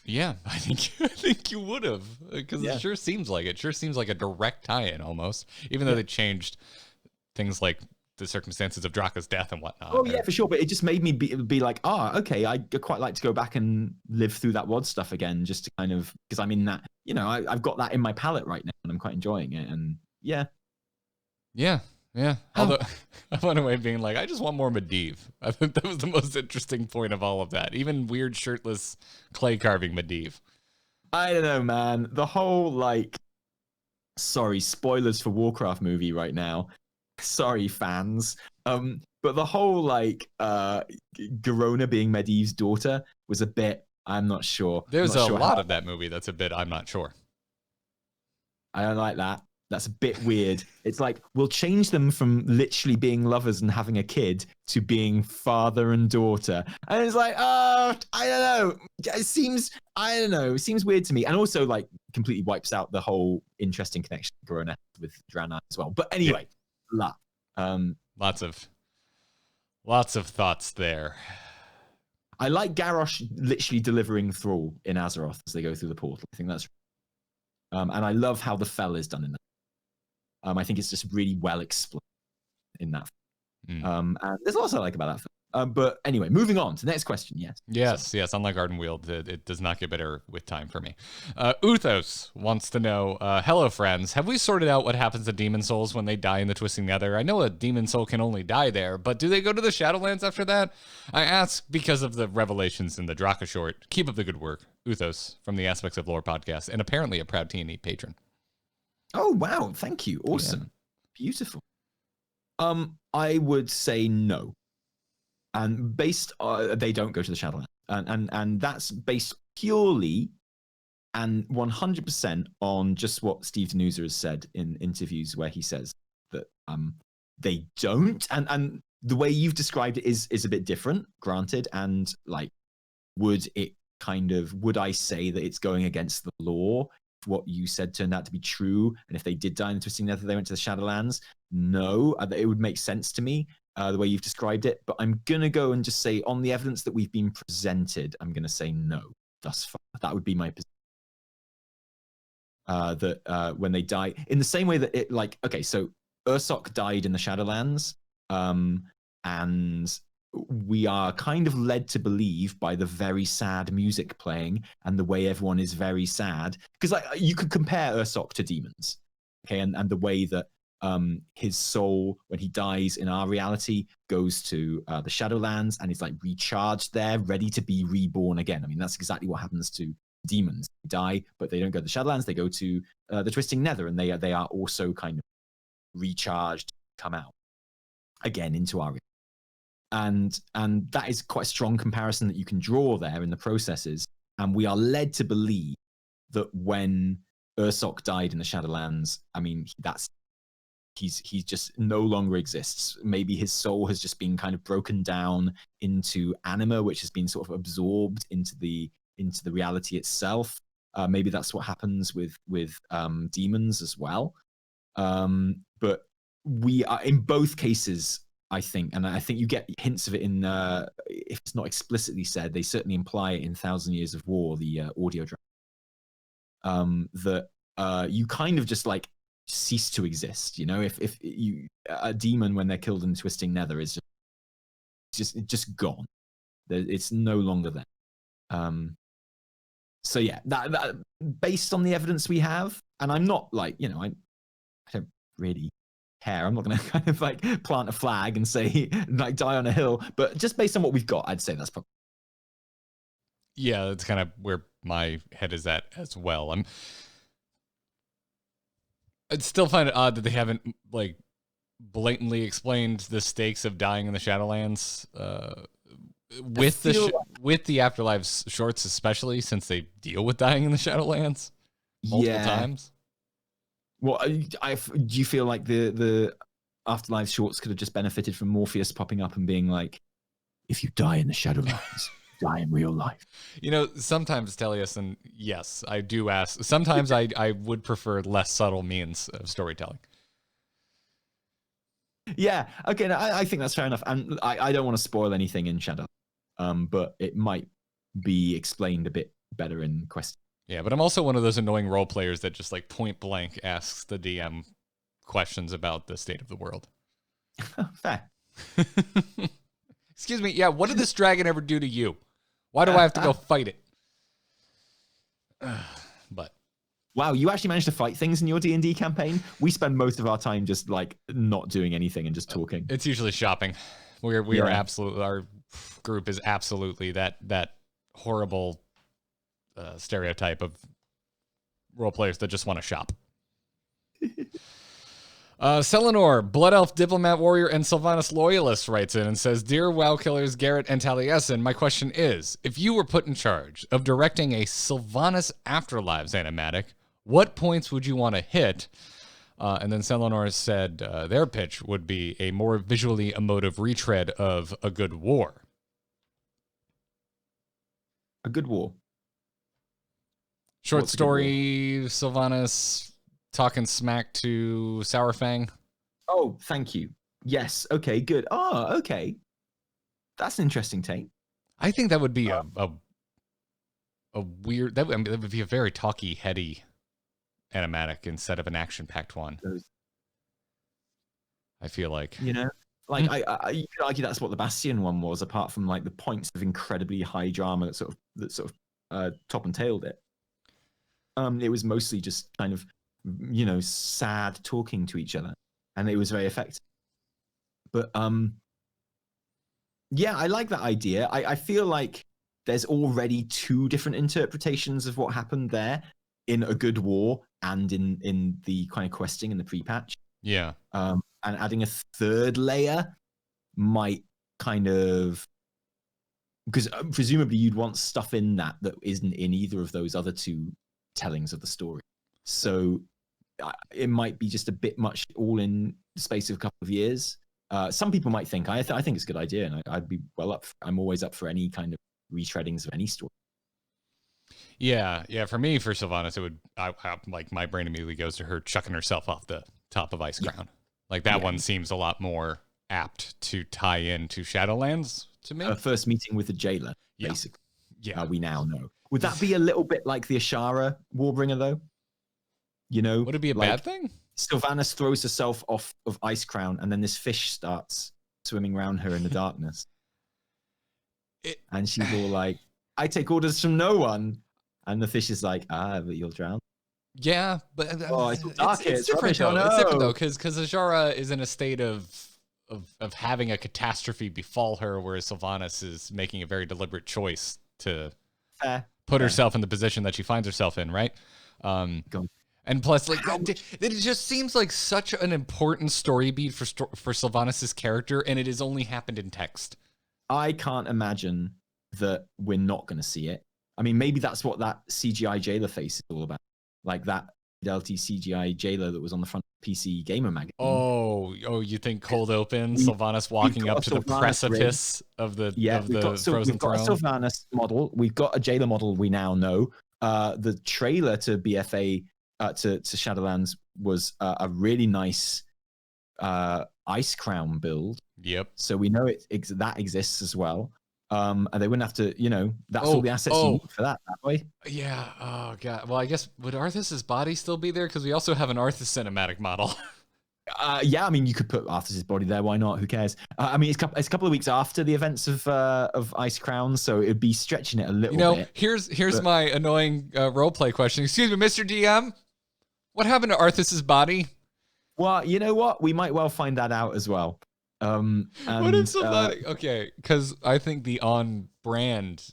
Yeah, I think you would have, because it sure seems like it. Sure seems like a direct tie-in almost, even though they changed things like the circumstances of Draka's death and whatnot. Oh yeah, for sure. But it just made me be like, okay, I'd quite like to go back and live through that WoD stuff again, just to kind of, because I'm in that, I've got that in my palette right now and I'm quite enjoying it. And yeah. Although I went away being like, I just want more Medivh. I think that was the most interesting point of all of that. Even weird shirtless clay carving Medivh. I don't know, man. The whole sorry, spoilers for Warcraft movie right now. Sorry, fans. But the whole Garona being Medivh's daughter was a bit. I'm not sure. There's a lot of that movie that's a bit. I'm not sure. I don't like that. That's a bit weird. It's like we'll change them from literally being lovers and having a kid to being father and daughter, and it's like, I don't know. It seems weird to me, and also completely wipes out the whole interesting connection Garona with Draenei as well. But anyway. Lots of thoughts there. I like Garrosh literally delivering Thrall in Azeroth as they go through the portal. I think that's and I love how the fell is done in that. I think it's just really well explained in that. And there's lots I like about that film. But anyway, moving on to the next question. Yes. Unlike Ardenweald, it does not get better with time for me. Uthos wants to know, hello, friends. Have we sorted out what happens to demon souls when they die in the Twisting Nether? I know a demon soul can only die there, but do they go to the Shadowlands after that? I ask because of the revelations in the Draka short. Keep up the good work. Uthos from the Aspects of Lore podcast, and apparently a proud T&E patron. Oh, wow. Thank you. Awesome. Yeah. Beautiful. I would say no. And they don't go to the Shadowlands, and that's based purely and 100% on just what Steve Denusa has said in interviews where he says that they don't, and the way you've described it is a bit different, granted, and like would I say that it's going against the law if what you said turned out to be true, and if they did die in the Twisting Nether they went to the Shadowlands? No, it would make sense to me the way you've described it, but I'm gonna go and just say on the evidence that we've been presented, I'm gonna say no thus far. That would be my position. That when they die, in the same way that it, like, okay, so Ursoc died in the Shadowlands, and we are kind of led to believe by the very sad music playing and the way everyone is very sad, because like you could compare Ursoc to demons, okay, and the way that his soul, when he dies in our reality, goes to the Shadowlands and is like recharged there, ready to be reborn again. I mean, that's exactly what happens to demons. They die, but they don't go to the Shadowlands. They go to the Twisting Nether, and they are also kind of recharged, come out again into our reality. And that is quite a strong comparison that you can draw there in the processes. And we are led to believe that when Ursoc died in the Shadowlands, I mean, he just no longer exists. Maybe his soul has just been kind of broken down into anima, which has been sort of absorbed into the reality itself. Maybe that's what happens with demons as well. But we are in both cases, I think, and I think you get hints of it in, if it's not explicitly said, they certainly imply it in 1,000 Years of War, the audio drama, that you kind of just like cease to exist. You know, if you a demon when they're killed in Twisting Nether is just gone. It's no longer there. So yeah, that based on the evidence we have, and I'm not like, you know, I don't really care. I'm not going to kind of like plant a flag and say like die on a hill, but just based on what we've got, I'd say that's probably. Yeah, that's kind of where my head is at as well. I'd still find it odd that they haven't like blatantly explained the stakes of dying in the Shadowlands. With the Afterlives shorts, especially since they deal with dying in the Shadowlands multiple times. Well, do you feel like the Afterlives shorts could have just benefited from Morpheus popping up and being like, "If you die in the Shadowlands, die in real life"? You know, sometimes Taliesin, yes, I do ask. Sometimes I would prefer less subtle means of storytelling. Yeah, okay, no, I think that's fair enough, and I don't want to spoil anything in Shadow. But it might be explained a bit better in Quest. Yeah, but I'm also one of those annoying role players that just like point blank asks the DM questions about the state of the world. Fair. Excuse me. Yeah, what did this dragon ever do to you? Why do I have to go fight it? But wow, you actually managed to fight things in your D&D campaign? We spend most of our time just like not doing anything and just talking. It's usually shopping. We are absolutely, our group is absolutely that horrible stereotype of role players that just want to shop. Selenor, Blood Elf, Diplomat Warrior, and Sylvanas Loyalist writes in and says, "Dear WoW Killers, Garrett and Taliesin, my question is, if you were put in charge of directing a Sylvanas Afterlives animatic, what points would you want to hit?" And then Selenor said their pitch would be a more visually emotive retread of A Good War. A Good War. Short story, Sylvanas talking smack to Sourfang. Oh, thank you. Yes. Okay, good. Oh, okay. That's an interesting take. I think that would be a weird, that would be a very talky, heady animatic instead of an action-packed one. I feel like, you know, like you could argue that's what the Bastion one was, apart from like the points of incredibly high drama that sort of top and tailed it. It was mostly just kind of, you know, sad talking to each other, and it was very effective. But yeah, I like that idea. I feel like there's already two different interpretations of what happened there in A Good War and in the kind of questing in the pre-patch. Yeah. And adding a third layer might kind of, because presumably you'd want stuff in that isn't in either of those other two tellings of the story. So it might be just a bit much all in the space of a couple of years. Some people might think I think it's a good idea, and I'd be I'm always up for any kind of retreadings of any story. Yeah. For me, for Sylvanas, it would like my brain immediately goes to her chucking herself off the top of Icecrown. Like that one seems a lot more apt to tie into Shadowlands to me. Her first meeting with the jailer, basically. Yeah, we now know. Would that be a little bit like the Ashara Warbringer, though? You know, would it be a bad thing? Sylvanas throws herself off of Icecrown, and then this fish starts swimming around her in the darkness, and she's all like, "I take orders from no one," and the fish is like, but you'll drown." Yeah, but it's dark. It's different though. It's different though, because Ashara is in a state of having a catastrophe befall her, whereas Sylvanas is making a very deliberate choice to put herself in the position that she finds herself in, right? And plus, like, it just seems like such an important story beat for Sylvanas' character, and it has only happened in text. I can't imagine that we're not going to see it. I mean, maybe that's what that CGI jailer face is all about, like that Fidelity CGI jailer that was on the front of PC Gamer magazine. Oh, you think cold open, Sylvanas walking up to the precipice of the frozen throne? We've got a Sylvanas model. We've got a jailer model we now know. The trailer to BFA to Shadowlands was a really nice Icecrown build. Yep. So we know that exists as well. And they wouldn't have to, that's all the assets you need for that way. Yeah. Oh god. Well, I guess would Arthas's body still be there? Because we also have an Arthas cinematic model. Yeah, I mean, you could put Arthas's body there. Why not? Who cares? I mean, it's a couple of weeks after the events of Icecrown, so it'd be stretching it a little bit. Here's my annoying roleplay question. Excuse me, Mr. DM. What happened to Arthas's body? Well, you know what? We might well find that out as well. What if somebody? Okay, because I think the on-brand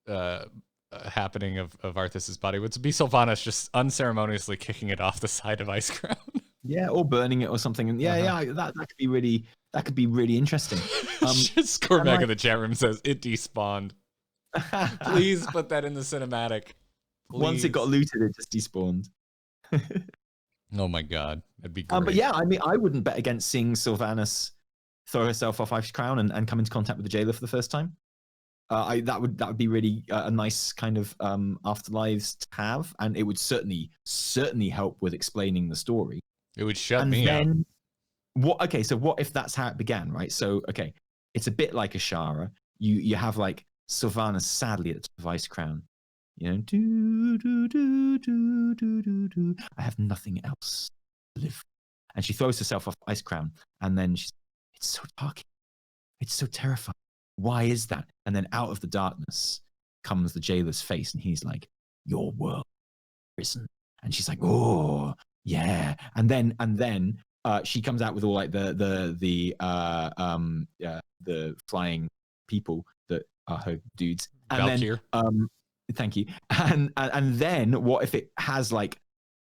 happening of Arthas's body would be Sylvanas just unceremoniously kicking it off the side of Icecrown. Yeah, or burning it or something. And that could be really interesting. Cormac in the chat room says it despawned. Please put that in the cinematic. Please. Once it got looted, it just despawned. Oh my god, that'd be great. But yeah, I mean, I wouldn't bet against seeing Sylvanas throw herself off Icecrown and come into contact with the jailer for the first time. That would be really a nice kind of afterlives to have, and it would certainly help with explaining the story. It would shut me up. Okay, so what if that's how it began, right? So okay, it's a bit like Ashara. You have like Sylvanas sadly at the top of Icecrown. I have nothing else to live. And she throws herself off Icecrown, and then it's so dark. It's so terrifying. Why is that? And then out of the darkness comes the jailer's face, and he's like, "Your world, prison." And she's like, "Oh, yeah." And then she comes out with all like the flying people that are her dudes. And Valkyr. Then thank you. And then what if it has like,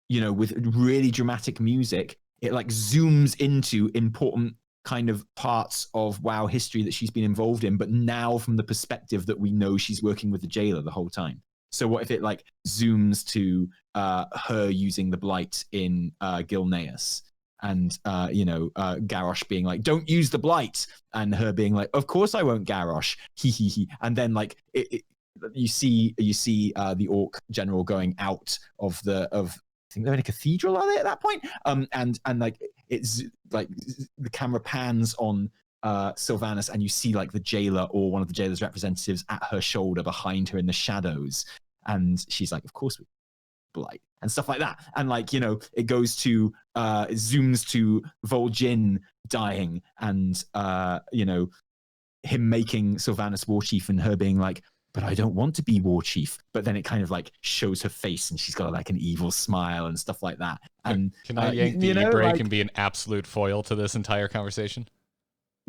with really dramatic music, it like zooms into important kind of parts of WoW history that she's been involved in, but now from the perspective that we know she's working with the jailer the whole time. So what if it like zooms to her using the blight in Gilneas, and Garrosh being like, "Don't use the blight," and her being like, "Of course I won't, Garrosh." He. And then like you see the orc general going out of I think they're in a cathedral, are they at that point? And like it's like the camera pans on Sylvanas, and you see like the jailer or one of the jailer's representatives at her shoulder behind her in the shadows, and she's like, "Of course we blight," and stuff like that. And like, it goes to it zooms to Vol'jin dying, and him making Sylvanas war chief, and her being like, "But I don't want to be war chief." But then it kind of like shows her face, and she's got like an evil smile and stuff like that. And can I yank the e-break and be an absolute foil to this entire conversation?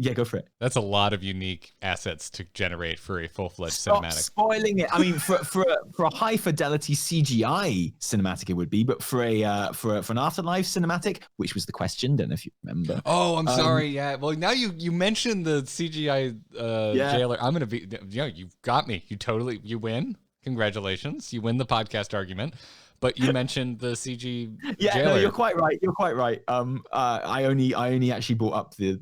Yeah, go for it. That's a lot of unique assets to generate for a full-fledged cinematic. Spoiling it. I mean, for a high fidelity CGI cinematic, it would be, but for an Afterlife cinematic, which was the question, don't know if you remember. Oh, I'm sorry. Yeah. Well, now you mentioned the CGI jailer. I'm gonna be. You got me. You win. Congratulations. You win the podcast argument. But you mentioned the CG Yeah, jailer. no, you're quite right. You're quite right. I only actually brought up the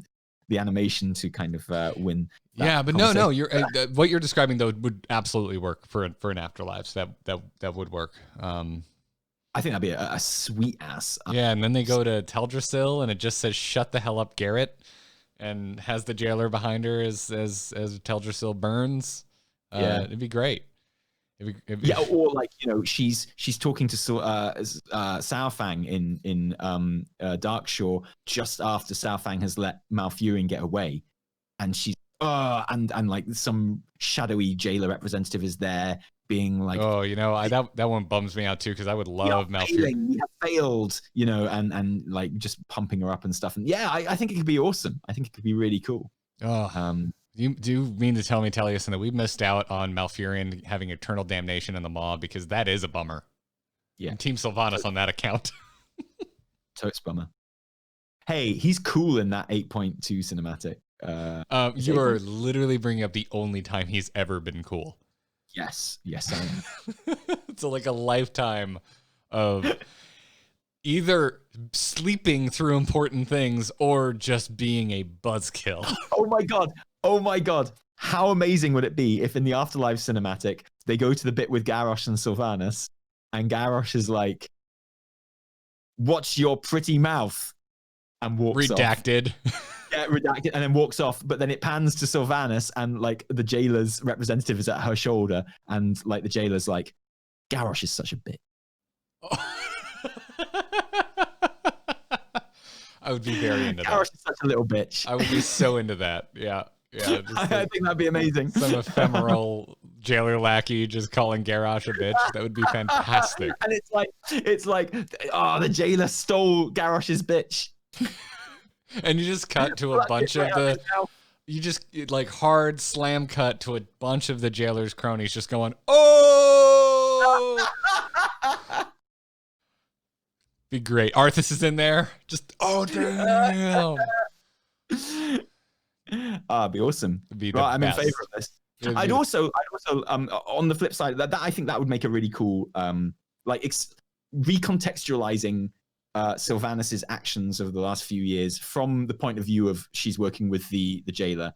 animation to kind of win. Yeah, but no, you're what you're describing though would absolutely work for an Afterlives. That would work. I think that'd be a sweet ass. Yeah, and then they go to Teldrassil, and it just says "Shut the hell up, Garrett," and has the jailer behind her as Teldrassil burns. Yeah, it'd be great. Yeah, or like, you know, she's talking to Saurfang in Darkshore just after Saurfang has let Malfurion get away, and she's and like some shadowy jailer representative is there being like, oh, you know, that one bums me out too, because I would love Malfurion. We have failed, you know, and like just pumping her up and stuff. And yeah, I think it could be awesome. I think it could be really cool. Oh. You do mean to tell me, Taliesin, that we missed out on Malfurion having eternal damnation in the Maw, because that is a bummer. Yeah. I'm Team Sylvanas on that account. Totes bummer. Hey, he's cool in that 8.2 cinematic. You are literally bringing up the only time he's ever been cool. Yes, I am. It's like a lifetime of either sleeping through important things or just being a buzzkill. Oh my god. How amazing would it be if in the Afterlife cinematic they go to the bit with Garrosh and Sylvanas, and Garrosh is like, "Watch your pretty mouth," and walks redacted. Off. Yeah, redacted, and then walks off. But then it pans to Sylvanas, and like the jailer's representative is at her shoulder, and like the jailer's like, "Garrosh is such a bitch." I would be very into that. Garrosh is such a little bitch. I would be so into that. Yeah. Yeah, I think that'd be amazing. Some ephemeral jailer lackey just calling Garrosh a bitch. That would be fantastic. And it's like, oh, the jailer stole Garrosh's bitch. And you just cut to a bunch of the, you just like hard slam cut to a bunch of the jailer's cronies just going, oh. Be great. Arthas is in there. Just, oh damn. It'd be awesome. Be right, I'm in favor of this. I'd also on the flip side, that I think that would make a really cool recontextualizing Sylvanas's actions over the last few years from the point of view of she's working with the jailer,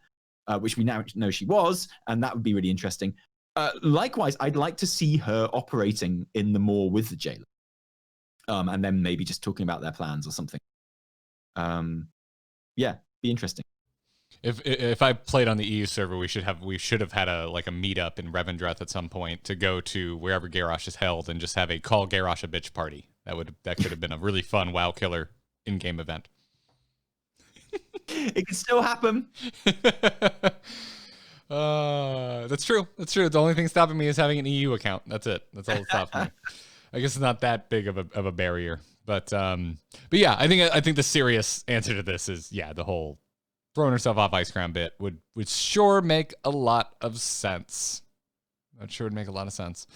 which we now know she was, and that would be really interesting. Likewise, I'd like to see her operating in the Maw with the jailer, and then maybe just talking about their plans or something. Yeah, be interesting. If I played on the EU server, we should have had a meetup in Revendreth at some point to go to wherever Garrosh is held and just have a call Garrosh a bitch party. That could have been a really fun WoW killer in-game event. It could still happen. That's true. The only thing stopping me is having an EU account. That's it. That's all that stops me. I guess it's not that big of a barrier. But yeah, I think the serious answer to this is, yeah, the whole throwing herself off Icecrown bit would sure make a lot of sense. That sure would make a lot of sense.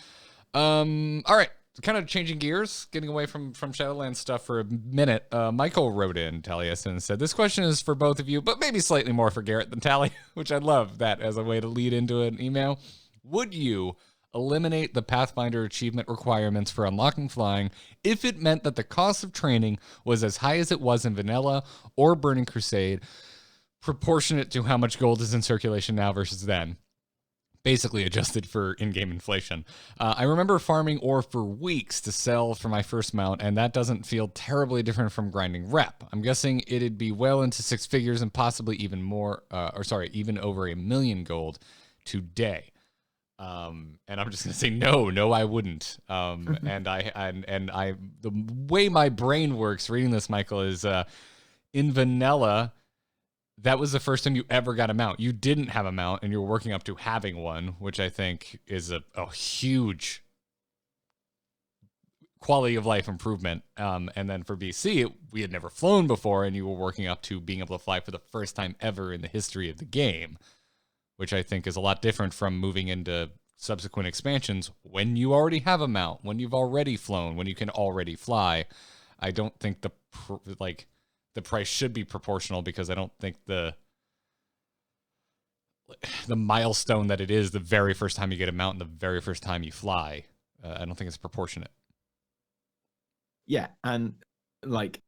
All right, kind of changing gears, getting away from Shadowlands stuff for a minute. Michael wrote in, Taliesin, and said, this question is for both of you, but maybe slightly more for Garrett than Tally, which I love that as a way to lead into an email. Would you eliminate the Pathfinder achievement requirements for unlocking flying if it meant that the cost of training was as high as it was in Vanilla or Burning Crusade, proportionate to how much gold is in circulation now versus then, basically adjusted for in-game inflation? I remember farming ore for weeks to sell for my first mount, and that doesn't feel terribly different from grinding rep. I'm guessing it'd be well into six figures and possibly even more, even over 1 million gold today. And I'm just gonna say no, I wouldn't. And the way my brain works reading this, Michael, is in vanilla, that was the first time you ever got a mount. You didn't have a mount, and you were working up to having one, which I think is a huge quality of life improvement. And then for BC, we had never flown before, and you were working up to being able to fly for the first time ever in the history of the game, which I think is a lot different from moving into subsequent expansions when you already have a mount, when you've already flown, when you can already fly. I don't think the price should be proportional, because I don't think the milestone that it is the very first time you get a mount and the very first time you fly. I don't think it's proportionate. Yeah, and like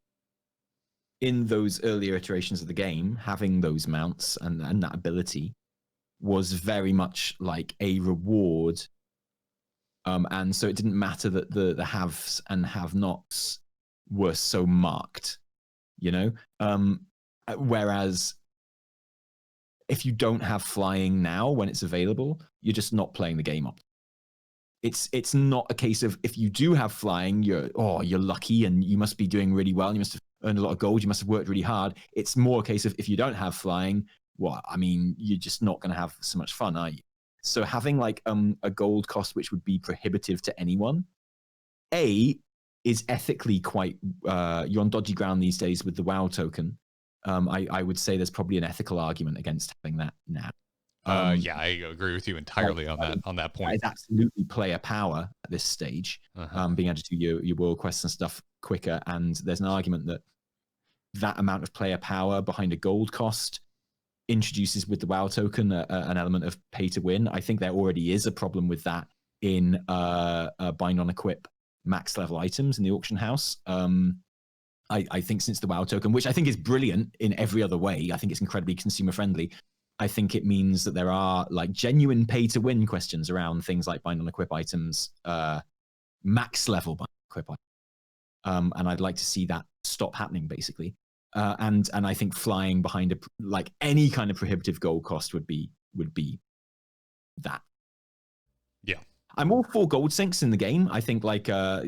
in those earlier iterations of the game, having those mounts and that ability was very much like a reward. And so it didn't matter that the haves and have-nots were so marked, you know? Whereas if you don't have flying now when it's available, you're just not playing the game up. It's not a case of if you do have flying, you're lucky and you must be doing really well and you must have earned a lot of gold, you must have worked really hard. It's more a case of if you don't have flying, you're just not going to have so much fun, are you? So having like a gold cost which would be prohibitive to anyone, is ethically quite you're on dodgy ground these days with the WoW token. I would say there's probably an ethical argument against having that now. Yeah, I agree with you entirely on that point. It's absolutely player power at this stage, being able to do your world quests and stuff quicker. And there's an argument that amount of player power behind a gold cost introduces with the WoW token an element of pay to win. I think there already is a problem with that in bind on equip max level items in the auction house. I think since the WoW token, which I think is brilliant in every other way, I think it's incredibly consumer friendly. I think it means that there are like genuine pay to win questions around things like bind on equip items, max level bind on equip items. And I'd like to see that stop happening basically. And I think flying behind like any kind of prohibitive gold cost would be that. Yeah. I'm all for gold sinks in the game. I think like I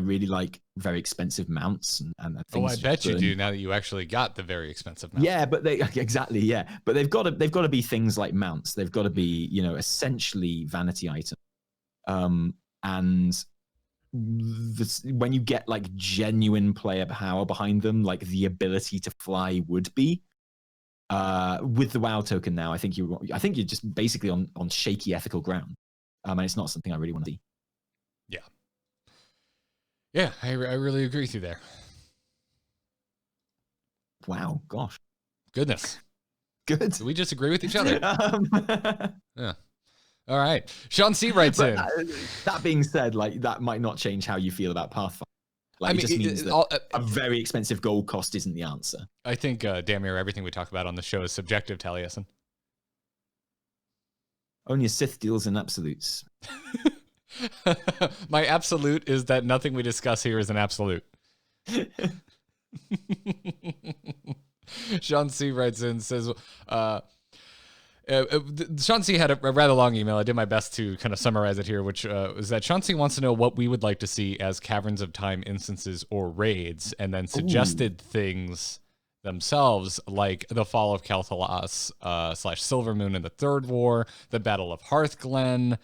really like very expensive mounts and things. Oh, I bet you do now that you actually got the very expensive mounts. Yeah, but exactly, yeah. But they've got to be things like mounts. They've got to be, essentially vanity items. And when you get like genuine player power behind them, like the ability to fly would be with the WoW token now, I think you're just basically on shaky ethical ground. And it's not something I really want to see. Yeah. Yeah, I really agree with you there. Wow, gosh. Goodness. Good. Do we just agree with each other? Yeah. All right. Sean C. writes in. That being said, like that might not change how you feel about Pathfinder. Like, it just means that a very expensive gold cost isn't the answer. I think, damn near everything we talk about on the show is subjective, Taliesin. Only a Sith deals in absolutes. My absolute is that nothing we discuss here is an absolute. Sean C. writes in, says, Sean C. had a rather long email. I did my best to kind of summarize it here, which is that Sean C. wants to know what we would like to see as Caverns of Time instances or raids, and then suggested things themselves, like the fall of Kalthalas / Silvermoon in the Third War, the Battle of Hearthglen,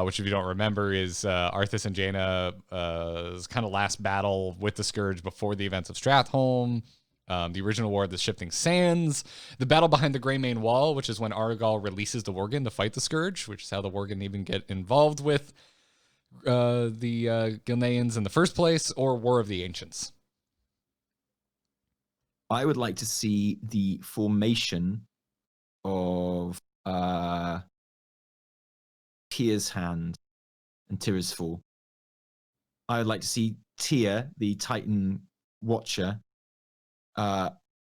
which, if you don't remember, is Arthas and Jaina's kind of last battle with the Scourge before the events of Stratholme, the original War of the Shifting Sands, the battle behind the Greymane Wall, which is when Argal releases the Worgen to fight the Scourge, which is how the Worgen even get involved with the Gilneans in the first place, or War of the Ancients. I would like to see the formation of Tyr's Hand and Tyr's Fall. I would like to see Tyr, the Titan Watcher,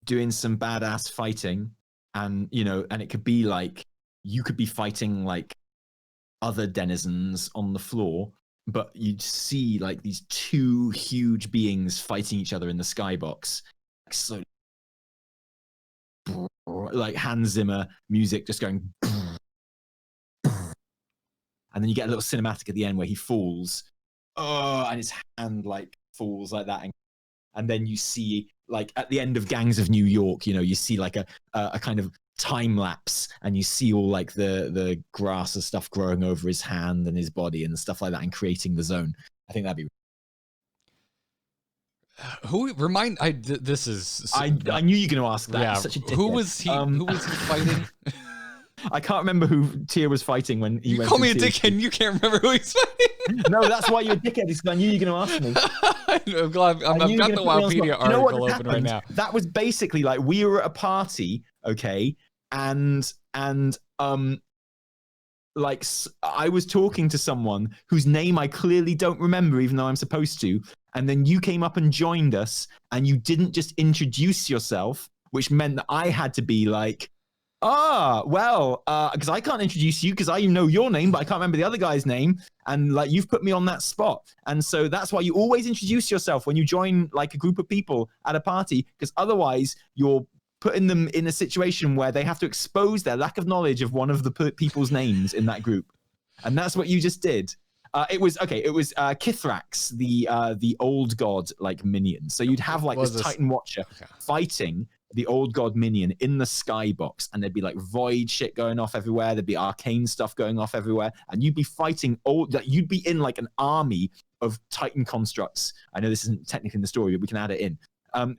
doing some badass fighting, and it could be like you could be fighting like other denizens on the floor, but you'd see like these two huge beings fighting each other in the skybox. So like Hans Zimmer music just going, and then you get a little cinematic at the end where he falls, and his hand like falls like that, and then you see like at the end of Gangs of New York, you see like a kind of time lapse, and you see all like the grass and stuff growing over his hand and his body and stuff like that, and creating the zone. I think that'd be. This is. I knew you were going to ask that. Yeah. Such a dickhead. Who was he fighting? I can't remember who Tyr was fighting when he went. You call me a dickhead and you can't remember who he's fighting? No, that's why you're a dickhead, because I knew you were going to ask me. I'm glad I've got the Wikipedia article open right now. That was basically like we were at a party, okay, and like I was talking to someone whose name I clearly don't remember, even though I'm supposed to. And then you came up and joined us, and you didn't just introduce yourself, which meant that I had to be like, well, because I can't introduce you because I know your name, but I can't remember the other guy's name. And like, you've put me on that spot. And so that's why you always introduce yourself when you join like a group of people at a party, because otherwise you're putting them in a situation where they have to expose their lack of knowledge of one of the people's names in that group. And that's what you just did. It was Kithrax, the old god like minion. So you'd have like this Titan Watcher fighting the old god minion in the skybox, and there'd be like void shit going off everywhere. There'd be arcane stuff going off everywhere, and you'd be fighting you'd be in like an army of Titan constructs. I know this isn't technically in the story, but we can add it in. And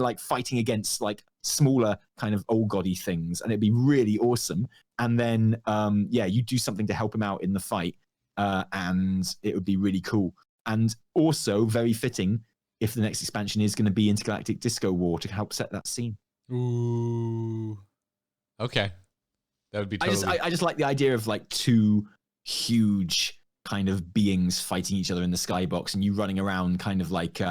like fighting against like smaller kind of old goddy things, and it'd be really awesome. And then you do something to help him out in the fight, and it would be really cool. And also very fitting if the next expansion is going to be Intergalactic Disco War to help set that scene. Ooh, okay, that would be. Totally... I just like the idea of like two huge kind of beings fighting each other in the skybox, and you running around kind of like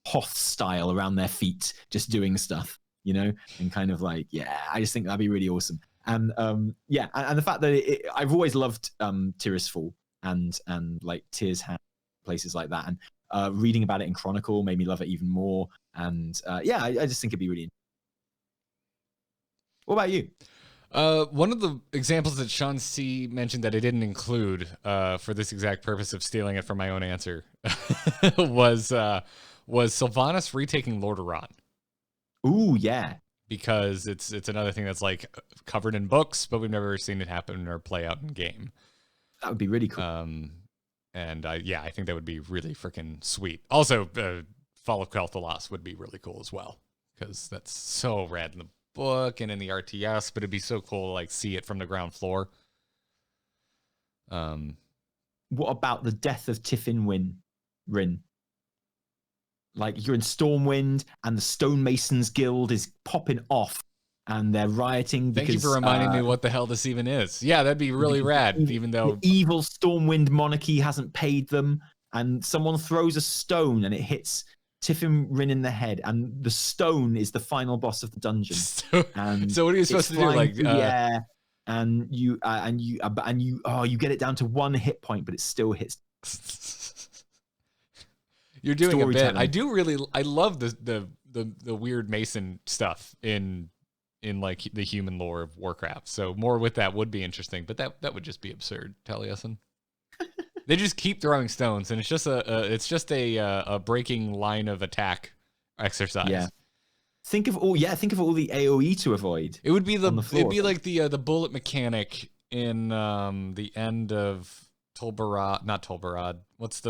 Hoth style around their feet, just doing stuff, you know, and kind of like, I just think that'd be really awesome. And and the fact that I've always loved Tirisfal and like Tyr's Hand, places like that, and reading about it in Chronicle made me love it even more. And I just think it'd be really interesting. What about you? One of the examples that Sean C mentioned that I didn't include for this exact purpose of stealing it from my own answer was Sylvanas retaking Lordaeron. Ooh, yeah. Because it's another thing that's like covered in books, but we've never seen it happen or play out in game. That would be really cool. And I think that would be really freaking sweet. Also, Fall of Quel'Thalas would be really cool as well, because that's so rad in the book and in the RTS, but it'd be so cool to like see it from the ground floor. What about the death of Tifin Rin? Like you're in Stormwind and the Stonemasons Guild is popping off and they're rioting. Thank you for reminding me what the hell this even is. Yeah, that'd be really rad, even though the evil Stormwind monarchy hasn't paid them, and someone throws a stone and it hits Tifin Rin in the head, and the stone is the final boss of the dungeon. So what are you supposed to do? Like and you get it down to 1 hit point, but it still hits. You're doing a bit. I love the weird Mason stuff in like the human lore of Warcraft. So more with that would be interesting, but that would just be absurd, Taliesin. They just keep throwing stones, and it's just a breaking line of attack exercise. Yeah. Think of all the AoE to avoid. It would be it'd be like the bullet mechanic in the end of not Tolbarad. What's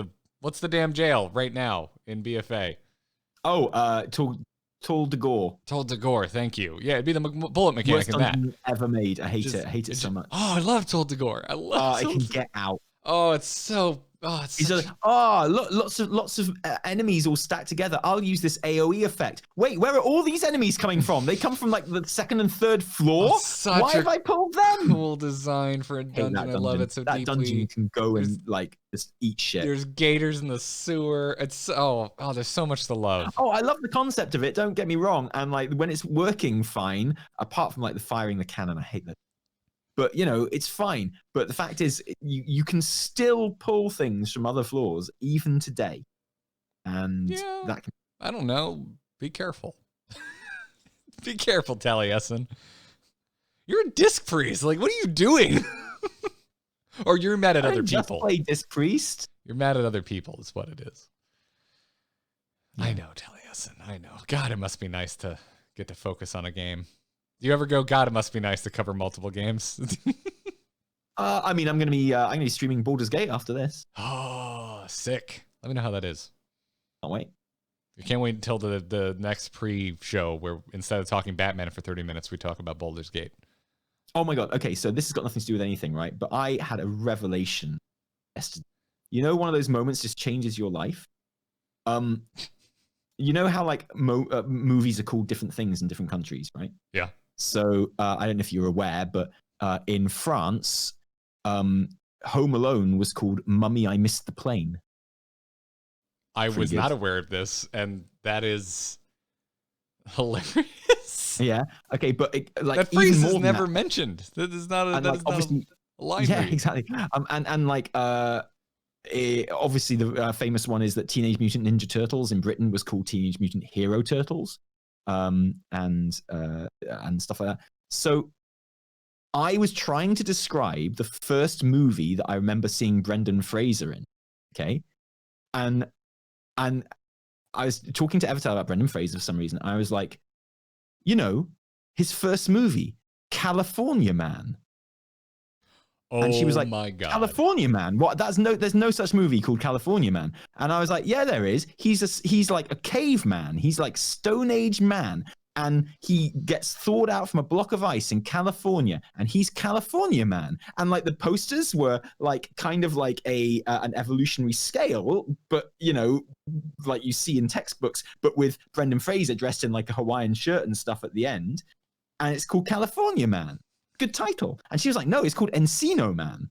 the damn jail right now in BFA? Tol Dagor, thank you. Yeah, it'd be the bullet mechanic in that. Ever made. I hate it so much. Oh, I love Tol Dagor. I love it. It can get out. Oh, it's so... lots of enemies all stacked together. I'll use this AoE effect. Wait, where are all these enemies coming from? They come from like the 2nd and 3rd floor? Why have I pulled them? Cool design for a dungeon. I love it so deeply. That dungeon can go and like just eat shit. There's gators in the sewer. It's there's so much to love. Oh, I love the concept of it. Don't get me wrong. And like when it's working fine, apart from like the firing the cannon, I hate that. But, you know, it's fine. But the fact is, you can still pull things from other floors, even today. And I don't know. Be careful. Be careful, Taliesin. You're a disc priest. Like, what are you doing? Or you're mad at other people. Just play disc priest. You're mad at other people is what it is. Yeah. I know, Taliesin. I know. God, it must be nice to get to focus on a game. Do you ever go, God, it must be nice to cover multiple games? I mean, I'm gonna be streaming Baldur's Gate after this. Oh, sick. Let me know how that is. Can't wait. You can't wait until the next pre-show where instead of talking Batman for 30 minutes, we talk about Baldur's Gate. Oh my God. Okay, so this has got nothing to do with anything, right? But I had a revelation yesterday. You know, one of those moments just changes your life. You know how like movies are called different things in different countries, right? Yeah. So I don't know if you're aware, but in France, Home Alone was called Mummy, I Missed the Plane. I was not aware of this, and that is hilarious. Yeah. Okay, but that phrase is never mentioned. That is not a, obviously a line. Yeah, read. exactly. Obviously the famous one is that Teenage Mutant Ninja Turtles in Britain was called Teenage Mutant Hero Turtles, and stuff like that. So I was trying to describe the first movie that I remember seeing Brendan Fraser in. Okay, and I was talking to Evitel about Brendan Fraser for some reason. I was like, his first movie, California Man. And she was like, my God. California Man? What? There's no such movie called California Man. And I was like, yeah, there is. He's like a caveman. He's like Stone Age man. And he gets thawed out from a block of ice in California. And he's California Man. And like the posters were like kind of like an evolutionary scale, but like you see in textbooks, but with Brendan Fraser dressed in like a Hawaiian shirt and stuff at the end. And it's called California Man. Good title. And she was like, no, it's called Encino Man.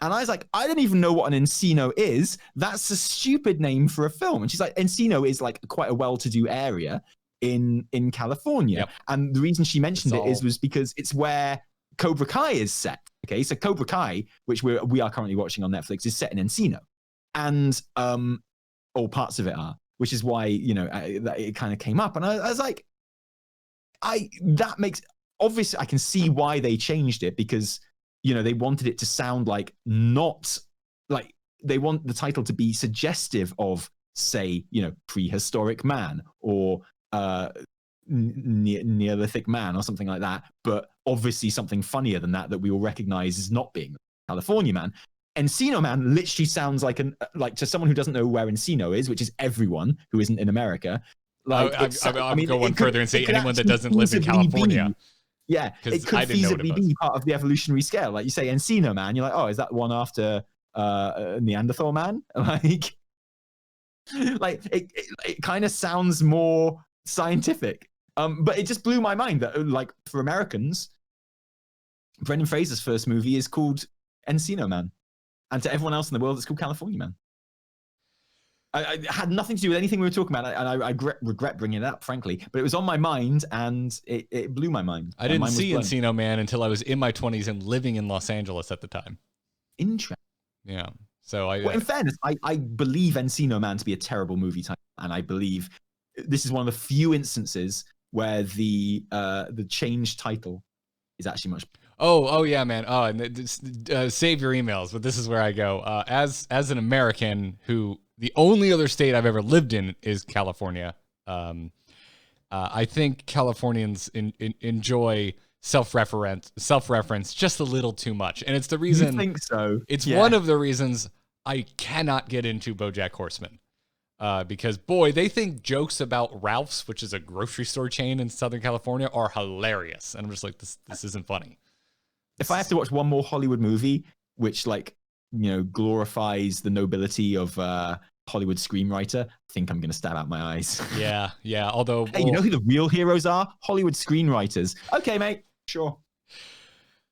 And I was like, I don't even know what an Encino is. That's a stupid name for a film. And she's like, Encino is like quite a well-to-do area in California. Yep. And the reason she mentioned was because it's where Cobra Kai is set. Okay, so Cobra Kai, which we are currently watching on Netflix, is set in Encino. And all parts of it are, which is why, it kind of came up. And I was like, that makes... Obviously, I can see why they changed it because, they wanted it to sound like not like they want the title to be suggestive of, say, prehistoric man or Neolithic man or something like that. But obviously something funnier than that we all recognize as not being California Man. Encino Man literally sounds like to someone who doesn't know where Encino is, which is everyone who isn't in America. Like, I'll go one further and say anyone that doesn't live in California. Yeah, it could feasibly be part of the evolutionary scale. Like you say Encino Man, you're like, oh, is that one after Neanderthal Man? Like it kind of sounds more scientific. But it just blew my mind that like for Americans, Brendan Fraser's first movie is called Encino Man. And to everyone else in the world, it's called California Man. I had nothing to do with anything we were talking about, and I regret bringing it up, frankly. But it was on my mind, and it blew my mind. I didn't see Encino Man until I was in my 20s and living in Los Angeles at the time. Interesting. Yeah. So in fairness, I believe Encino Man to be a terrible movie title, and I believe this is one of the few instances where the changed title is actually much. Oh yeah, man. Oh, and save your emails. But this is where I go. As an American who. The only other state I've ever lived in is California. I think Californians enjoy self-reference just a little too much. And it's the reason... You think so? It's one of the reasons I cannot get into BoJack Horseman. Because, boy, they think jokes about Ralph's, which is a grocery store chain in Southern California, are hilarious. And I'm just like, this isn't funny. If I have to watch one more Hollywood movie, which, like, glorifies the nobility of Hollywood screenwriter, I think I'm going to stab out my eyes. Yeah. Although, hey, you know who the real heroes are? Hollywood screenwriters. Okay, mate. Sure.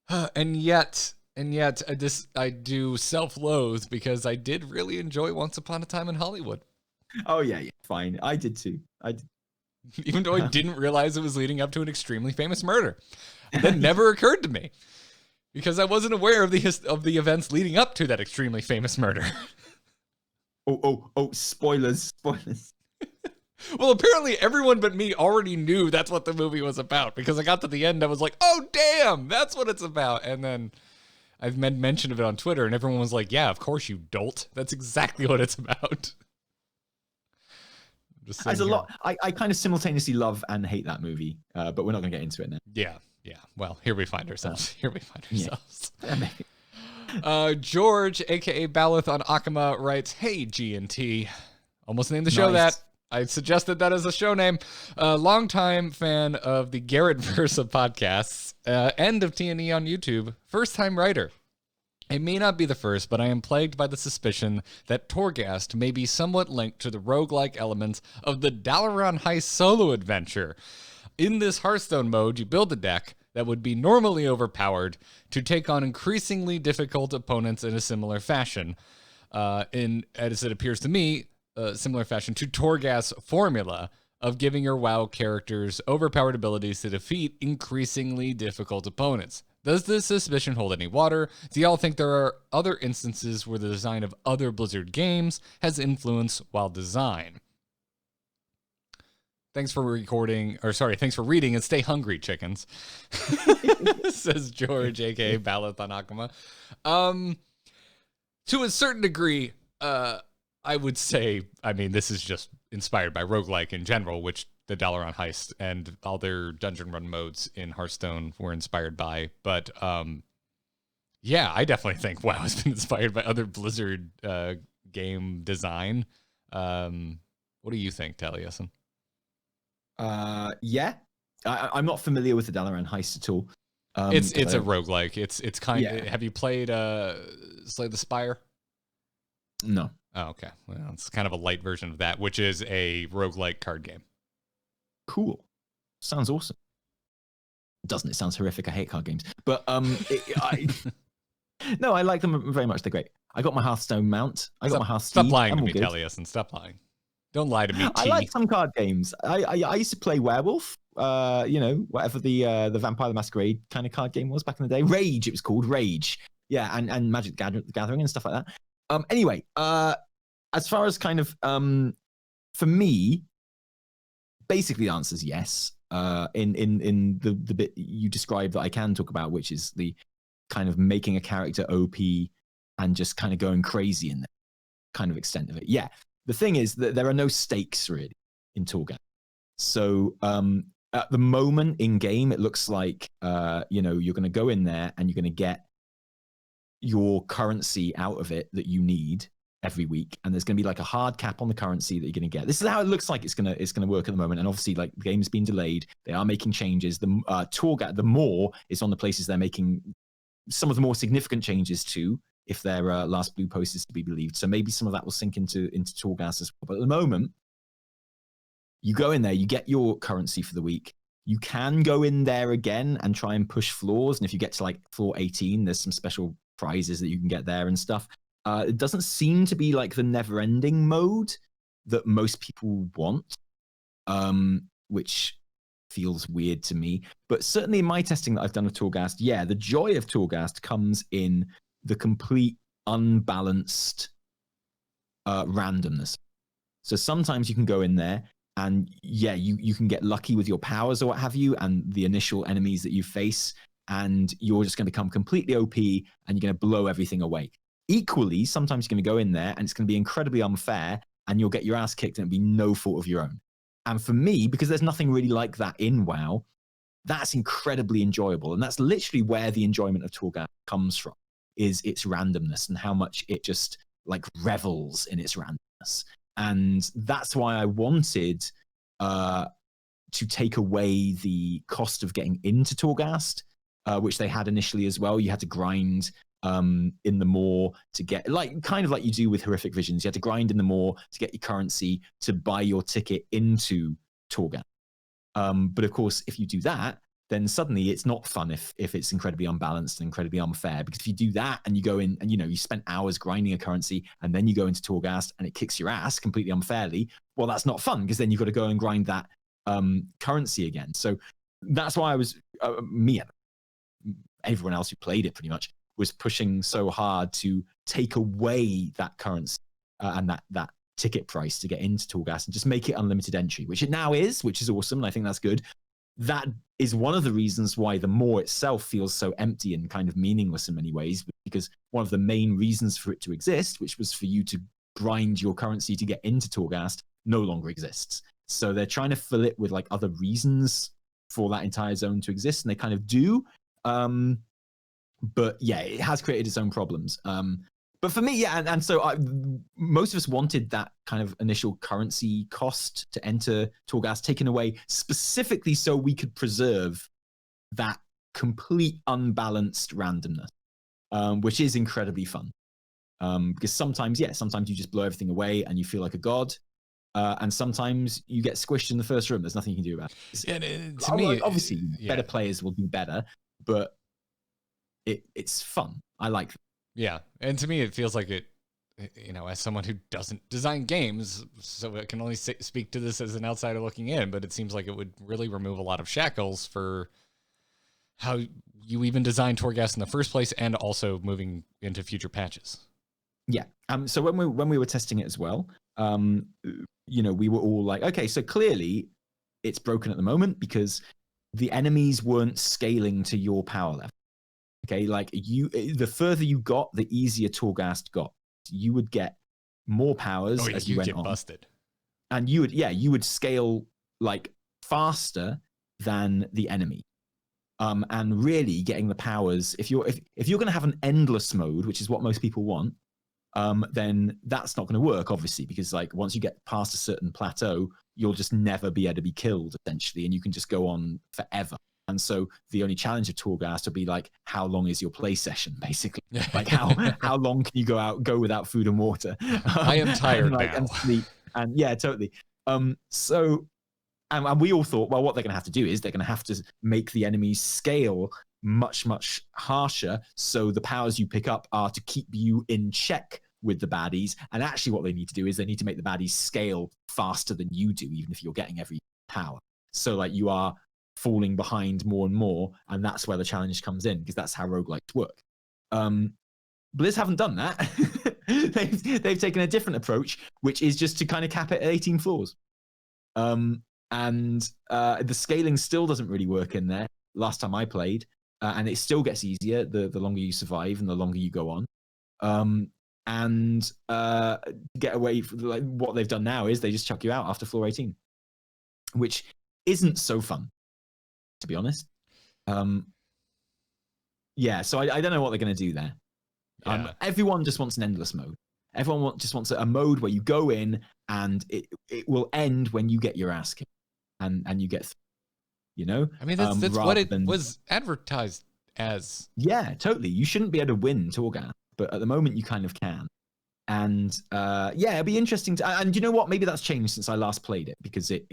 And yet, this I do self-loathe because I did really enjoy Once Upon a Time in Hollywood. Oh yeah, fine. I did too. Even though I didn't realize it was leading up to an extremely famous murder. That never occurred to me. Because I wasn't aware of the events leading up to that extremely famous murder. Oh, spoilers. Well, apparently everyone but me already knew that's what the movie was about. Because I got to the end, I was like, oh, damn, that's what it's about. And then I've made mention of it on Twitter, and everyone was like, yeah, of course, you dolt. That's exactly what it's about. There's a lot. I kind of simultaneously love and hate that movie, but we're not going to get into it now. Yeah. Well, here we find ourselves. Yeah. George, a.k.a. Balith on Akama, writes, hey, G&T. Almost named the show that. I suggested that as a show name. Longtime fan of the Garrett verse of podcasts, and of T&E on YouTube. First-time writer. It may not be the first, but I am plagued by the suspicion that Torghast may be somewhat linked to the roguelike elements of the Dalaran High solo adventure. In this Hearthstone mode, you build a deck, that would be normally overpowered to take on increasingly difficult opponents in a similar fashion. As it appears to me, similar fashion to Torghast's formula of giving your WoW characters overpowered abilities to defeat increasingly difficult opponents. Does this suspicion hold any water? Do y'all think there are other instances where the design of other Blizzard games has influence WoW design? Thanks for reading, and stay hungry, chickens. Says George, aka Balath on Akuma. To a certain degree, I would say, this is just inspired by roguelike in general, which the Dalaran Heist and all their dungeon run modes in Hearthstone were inspired by. But yeah, I definitely think WoW has been inspired by other Blizzard game design. What do you think, Taliesin? Yeah, I'm not familiar with the Dalaran Heist at all. It's a roguelike. It's kind of. Have you played Slay the Spire? No. Oh, okay. Well, it's kind of a light version of that, which is a roguelike card game. Cool. Sounds awesome. Doesn't it? Sounds horrific. I hate card games. But no, I like them very much. They're great. I got my Hearthstone mount. I got my Hearthstone. Stop lying to me, Taliesin. Stop lying. Don't lie to me. I like some card games. I used to play Werewolf. Whatever the Vampire the Masquerade kind of card game was back in the day. Rage, it was called Rage. Yeah, and Magic the Gathering and stuff like that. Anyway, as far as kind of for me, basically the answer is yes. In the bit you described that I can talk about, which is the kind of making a character OP and just kind of going crazy in the kind of extent of it. Yeah. The thing is that there are no stakes really in Torghast. So at the moment in game, it looks like you're going to go in there and you're going to get your currency out of it that you need every week, and there's going to be like a hard cap on the currency that you're going to get. This is how it looks like it's going to work at the moment. And obviously, like, the game's been delayed. They are making changes. The Torghast, the more is on the places they're making some of the more significant changes to, if their last blue post is to be believed. So maybe some of that will sink into Torghast as well. But at the moment, you go in there, you get your currency for the week. You can go in there again and try and push floors. And if you get to like floor 18, there's some special prizes that you can get there and stuff. It doesn't seem to be like the never-ending mode that most people want, which feels weird to me. But certainly in my testing that I've done of Torghast, yeah, the joy of Torghast comes in the complete unbalanced randomness. So sometimes you can go in there and yeah, you can get lucky with your powers or what have you, and the initial enemies that you face, and you're just going to become completely OP and you're going to blow everything away. Equally, sometimes you're going to go in there and it's going to be incredibly unfair and you'll get your ass kicked and it'll be no fault of your own. And for me, because there's nothing really like that in WoW, that's incredibly enjoyable. And that's literally where the enjoyment of Torghast comes from, is its randomness and how much it just like revels in its randomness. And that's why I wanted to take away the cost of getting into Torghast, which they had initially as well. You had to grind in the Maw to get, like, kind of like you do with Horrific Visions. You had to grind in the Maw to get your currency to buy your ticket into Torghast. But of course, if you do that, then suddenly it's not fun if it's incredibly unbalanced and incredibly unfair. Because if you do that and you go in and, you spent hours grinding a currency and then you go into Torghast and it kicks your ass completely unfairly, well, that's not fun, because then you've got to go and grind that currency again. So that's why I was, me and everyone else who played it pretty much, was pushing so hard to take away that currency and that ticket price to get into Torghast and just make it unlimited entry, which it now is, which is awesome. And I think that's good. That is one of the reasons why the Maw itself feels so empty and kind of meaningless in many ways, because one of the main reasons for it to exist, which was for you to grind your currency to get into Torghast, no longer exists. So they're trying to fill it with like other reasons for that entire zone to exist, and they kind of do. But yeah, it has created its own problems. But for me, yeah, and so most of us wanted that kind of initial currency cost to enter Torghast taken away, specifically so we could preserve that complete unbalanced randomness, which is incredibly fun. Because sometimes you just blow everything away and you feel like a god. and sometimes you get squished in the first room. There's nothing you can do about it. And to me, obviously, better players will do better, but it's fun. I like that. Yeah, and to me, it feels like it, as someone who doesn't design games, so I can only speak to this as an outsider looking in, but it seems like it would really remove a lot of shackles for how you even designed Torghast in the first place, and also moving into future patches. Yeah. So when we were testing it as well, we were all like, okay, so clearly it's broken at the moment because the enemies weren't scaling to your power level. Okay, like the further you got, the easier Torghast got. You would get more powers as you went on. Busted. And you would scale like faster than the enemy. And really getting the powers, if you're going to have an endless mode, which is what most people want, then that's not going to work, obviously, because like once you get past a certain plateau, you'll just never be able to be killed essentially, and you can just go on forever. And so the only challenge of Torghast will be like, how long is your play session, basically? Like how long can you go without food and water? I am tired now. And sleep. And yeah, totally. So we all thought, well, what they're going to have to do is they're going to have to make the enemies scale much, much harsher. So the powers you pick up are to keep you in check with the baddies. And actually what they need to do is they need to make the baddies scale faster than you do, even if you're getting every power. So like you are falling behind more and more, and that's where the challenge comes in, because that's how roguelikes work. Blizz haven't done that. they've taken a different approach, which is just to kind of cap it at 18 floors. And the scaling still doesn't really work in there last time I played, and it still gets easier the longer you survive and the longer you go on. And get away from, like, what they've done now is they just chuck you out after floor 18, which isn't so fun, to be honest. So I don't know what they're going to do there. Everyone just wants an endless mode. Everyone just wants a mode where you go in and it will end when you get your ass kicked and you get, I mean, that's what it was advertised as. Yeah, totally. You shouldn't be able to win Torghast, but at the moment you kind of can. And it'd be interesting to. And you know what? Maybe that's changed since I last played it, because it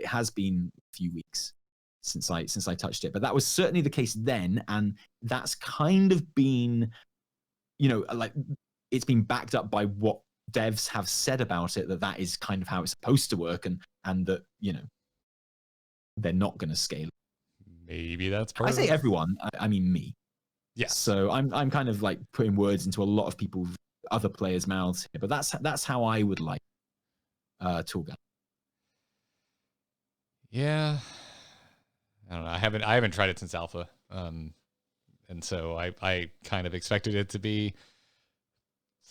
has been a few weeks since I touched it. But that was certainly the case then, and that's kind of been, like, it's been backed up by what devs have said about it, that is kind of how it's supposed to work, and that they're not going to scale. Maybe that's part. I say everyone. I mean me. Yeah. So I'm kind of like putting words into a lot of other players' mouths here, but that's how I would like Torghast. Yeah. I don't know. I haven't tried it since alpha, and so I kind of expected it to be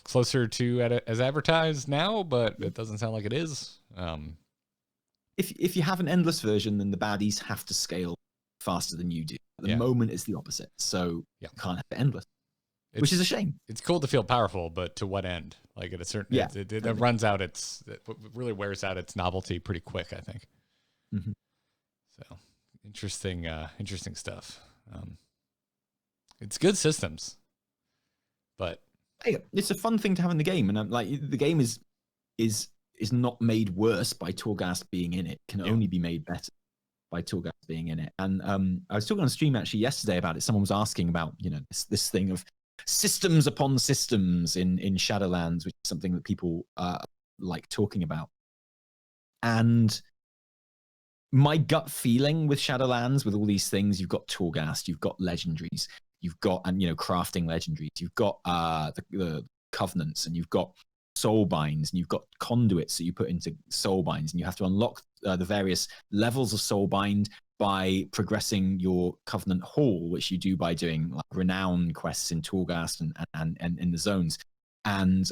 closer to as advertised now, but it doesn't sound like it is. If you have an endless version, then the baddies have to scale faster than you do. At the moment, it's the opposite, so you can't have it endless, which is a shame. It's cool to feel powerful, but to what end? Like at a certain, it runs out. It really wears out its novelty pretty quick, I think. Mm-hmm. So interesting stuff. It's good systems, but it's a fun thing to have in the game, and like the game is not made worse by Torghast being in it. It can only be made better by Torghast being in it. And I was talking on stream actually yesterday about it. Someone was asking about this thing of systems upon systems in Shadowlands, which is something that people like talking about. And my gut feeling with Shadowlands, with all these things, you've got Torghast, you've got legendaries, you've got crafting legendaries, you've got the covenants, and you've got soul binds, and you've got conduits that you put into soul binds, and you have to unlock the various levels of soul bind by progressing your covenant hall, which you do by doing like renown quests in Torghast and in the zones, and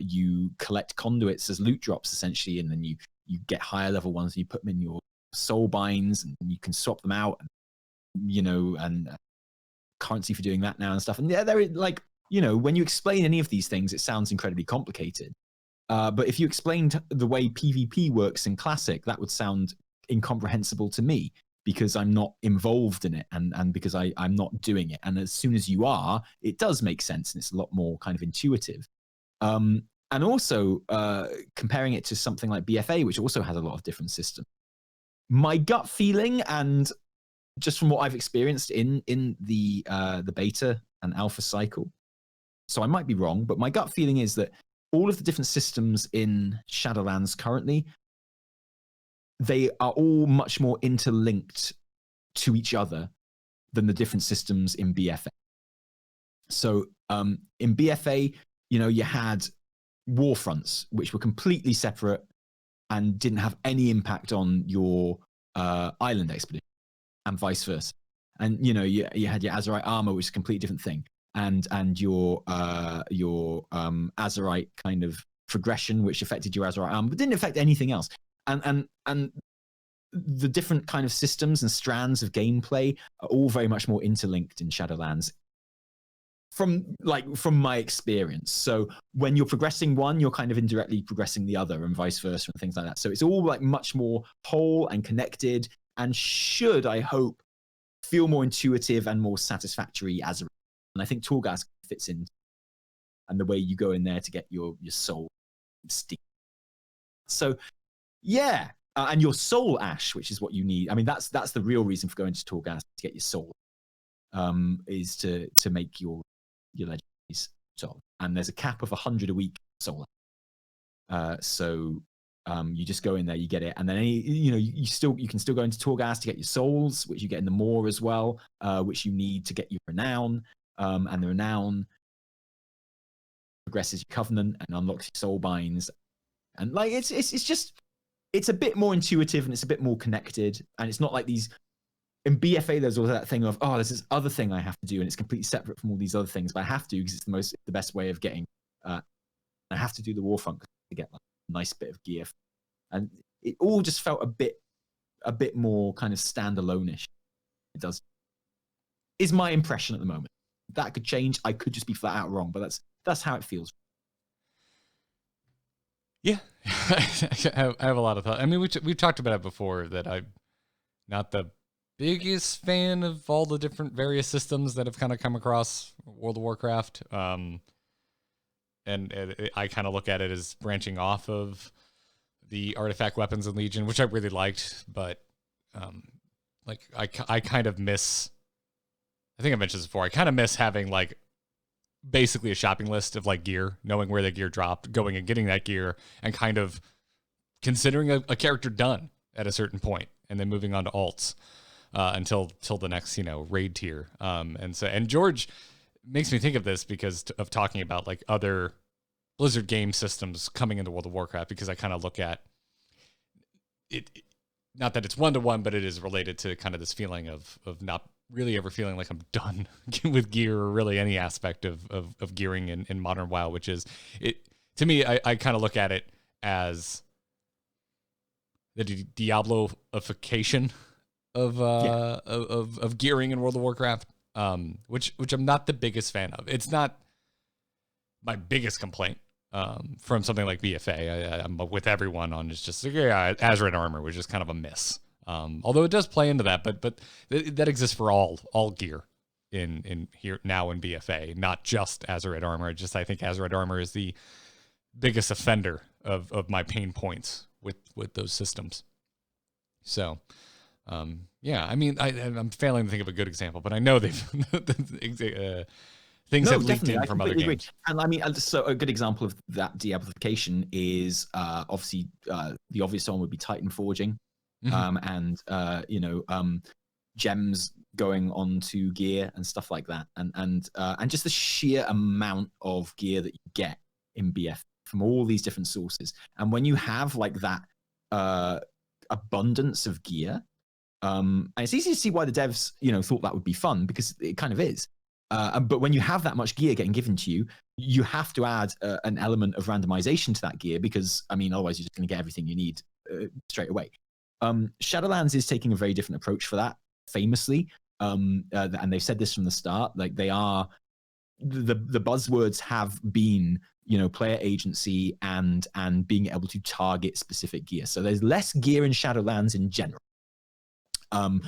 you collect conduits as loot drops essentially, and then you get higher level ones and you put them in your soul binds, and you can swap them out, and currency for doing that now and stuff. And they're like, when you explain any of these things, it sounds incredibly complicated. But if you explained the way PvP works in Classic, that would sound incomprehensible to me, because I'm not involved in it, and because I'm not doing it. And as soon as you are, it does make sense, and it's a lot more kind of intuitive. and also comparing it to something like BFA, which also has a lot of different systems. My gut feeling, and just from what I've experienced in the beta and alpha cycle, so I might be wrong, but my gut feeling is that all of the different systems in Shadowlands currently, they are all much more interlinked to each other than the different systems in BFA. So in BFA, you had war fronts, which were completely separate and didn't have any impact on your island expedition, and vice versa. And you had your Azerite armor, which is a completely different thing, and your Azerite kind of progression, which affected your Azerite armor, but didn't affect anything else. And the different kind of systems and strands of gameplay are all very much more interlinked in Shadowlands, from my experience. So when you're progressing one, you're kind of indirectly progressing the other, and vice versa, and things like that. So it's all like much more whole and connected, and should, I hope, feel more intuitive and more satisfactory as a. And I think Torghast fits in, and the way you go in there to get your soul steam. So yeah, and your soul ash, which is what you need. I mean, that's the real reason for going to Torghast, to get your soul, is to make your legendaries soul. And there's a cap of 100 a week soul. So you just go in there, you get it, and then you can still go into Torghast to get your souls, which you get in the Moor as well, which you need to get your renown, and the renown progresses your covenant and unlocks your soul binds, and like it's a bit more intuitive and it's a bit more connected, and it's not like these. In BFA, there's always that thing of, there's this other thing I have to do, and it's completely separate from all these other things, but I have to because it's the best way of getting. I have to do the Warfront to get like a nice bit of gear, and it all just felt a bit more kind of standalone-ish. It does. Is my impression at the moment. That could change. I could just be flat out wrong, but that's how it feels. Yeah, I have a lot of thoughts. I mean, we've talked about it before, that I'm not the biggest fan of all the different various systems that have kind of come across World of Warcraft. And I kind of look at it as branching off of the artifact weapons and Legion, which I really liked, but I kind of miss. I think I mentioned this before. I kind of miss having like basically a shopping list of like gear, knowing where the gear dropped, going and getting that gear, and kind of considering a character done at a certain point, and then moving on to alts. Until the next, raid tier. And George makes me think of this because of talking about like other Blizzard game systems coming into World of Warcraft, because I kind of look at it, not that it's one-to-one, but it is related to kind of this feeling of not really ever feeling like I'm done with gear, or really any aspect of gearing in modern WoW, which is it to me. I kind of look at it as the Diablo-ification of gearing in World of Warcraft, which I'm not the biggest fan of. It's not my biggest complaint from something like BFA. I'm with everyone on it's just Azerite armor, which is kind of a miss. Although it does play into that, but that exists for all gear in here now in BFA, not just Azerite armor. I think Azerite armor is the biggest offender of my pain points with those systems. So. I mean, I'm failing to think of a good example, but I know they've things have leaked in from other games. Agree. And I mean, so a good example of that de-amplification is obviously the obvious one would be Titan forging, and gems going onto gear and stuff like that, and just the sheer amount of gear that you get in BF from all these different sources. And when you have like that abundance of gear. And it's easy to see why the devs, thought that would be fun, because it kind of is. But when you have that much gear getting given to you, you have to add an element of randomization to that gear, because, I mean, otherwise you're just going to get everything you need straight away. Shadowlands is taking a very different approach for that, famously. And they've said this from the start. Like, they are the buzzwords have been, player agency and being able to target specific gear. So there's less gear in Shadowlands in general. A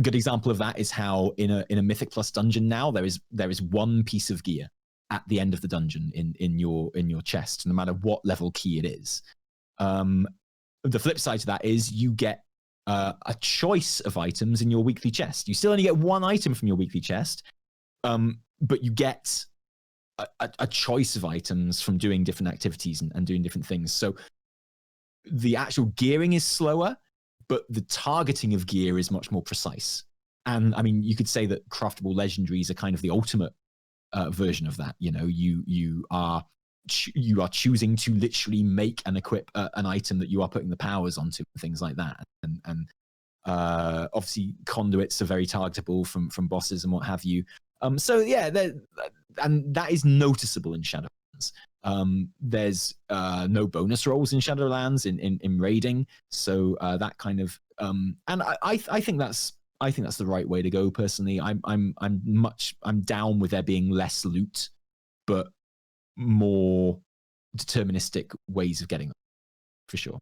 good example of that is how in a Mythic Plus dungeon now there is one piece of gear, at the end of the dungeon in your chest, no matter what level key it is. The flip side to that is you get a choice of items in your weekly chest. You still only get one item from your weekly chest, but you get a choice of items from doing different activities and doing different things. So the actual gearing is slower, but the targeting of gear is much more precise. And I mean, you could say that craftable legendaries are kind of the ultimate version of that. You know, you are choosing to literally make and equip an item that you are putting the powers onto, and things like that. And obviously conduits are very targetable from bosses and what have you. So yeah, and that is noticeable in Shadowlands. There's no bonus rolls in Shadowlands in raiding, so that kind of and I think that's the right way to go. Personally, I'm down with there being less loot, but more deterministic ways of getting them, for sure.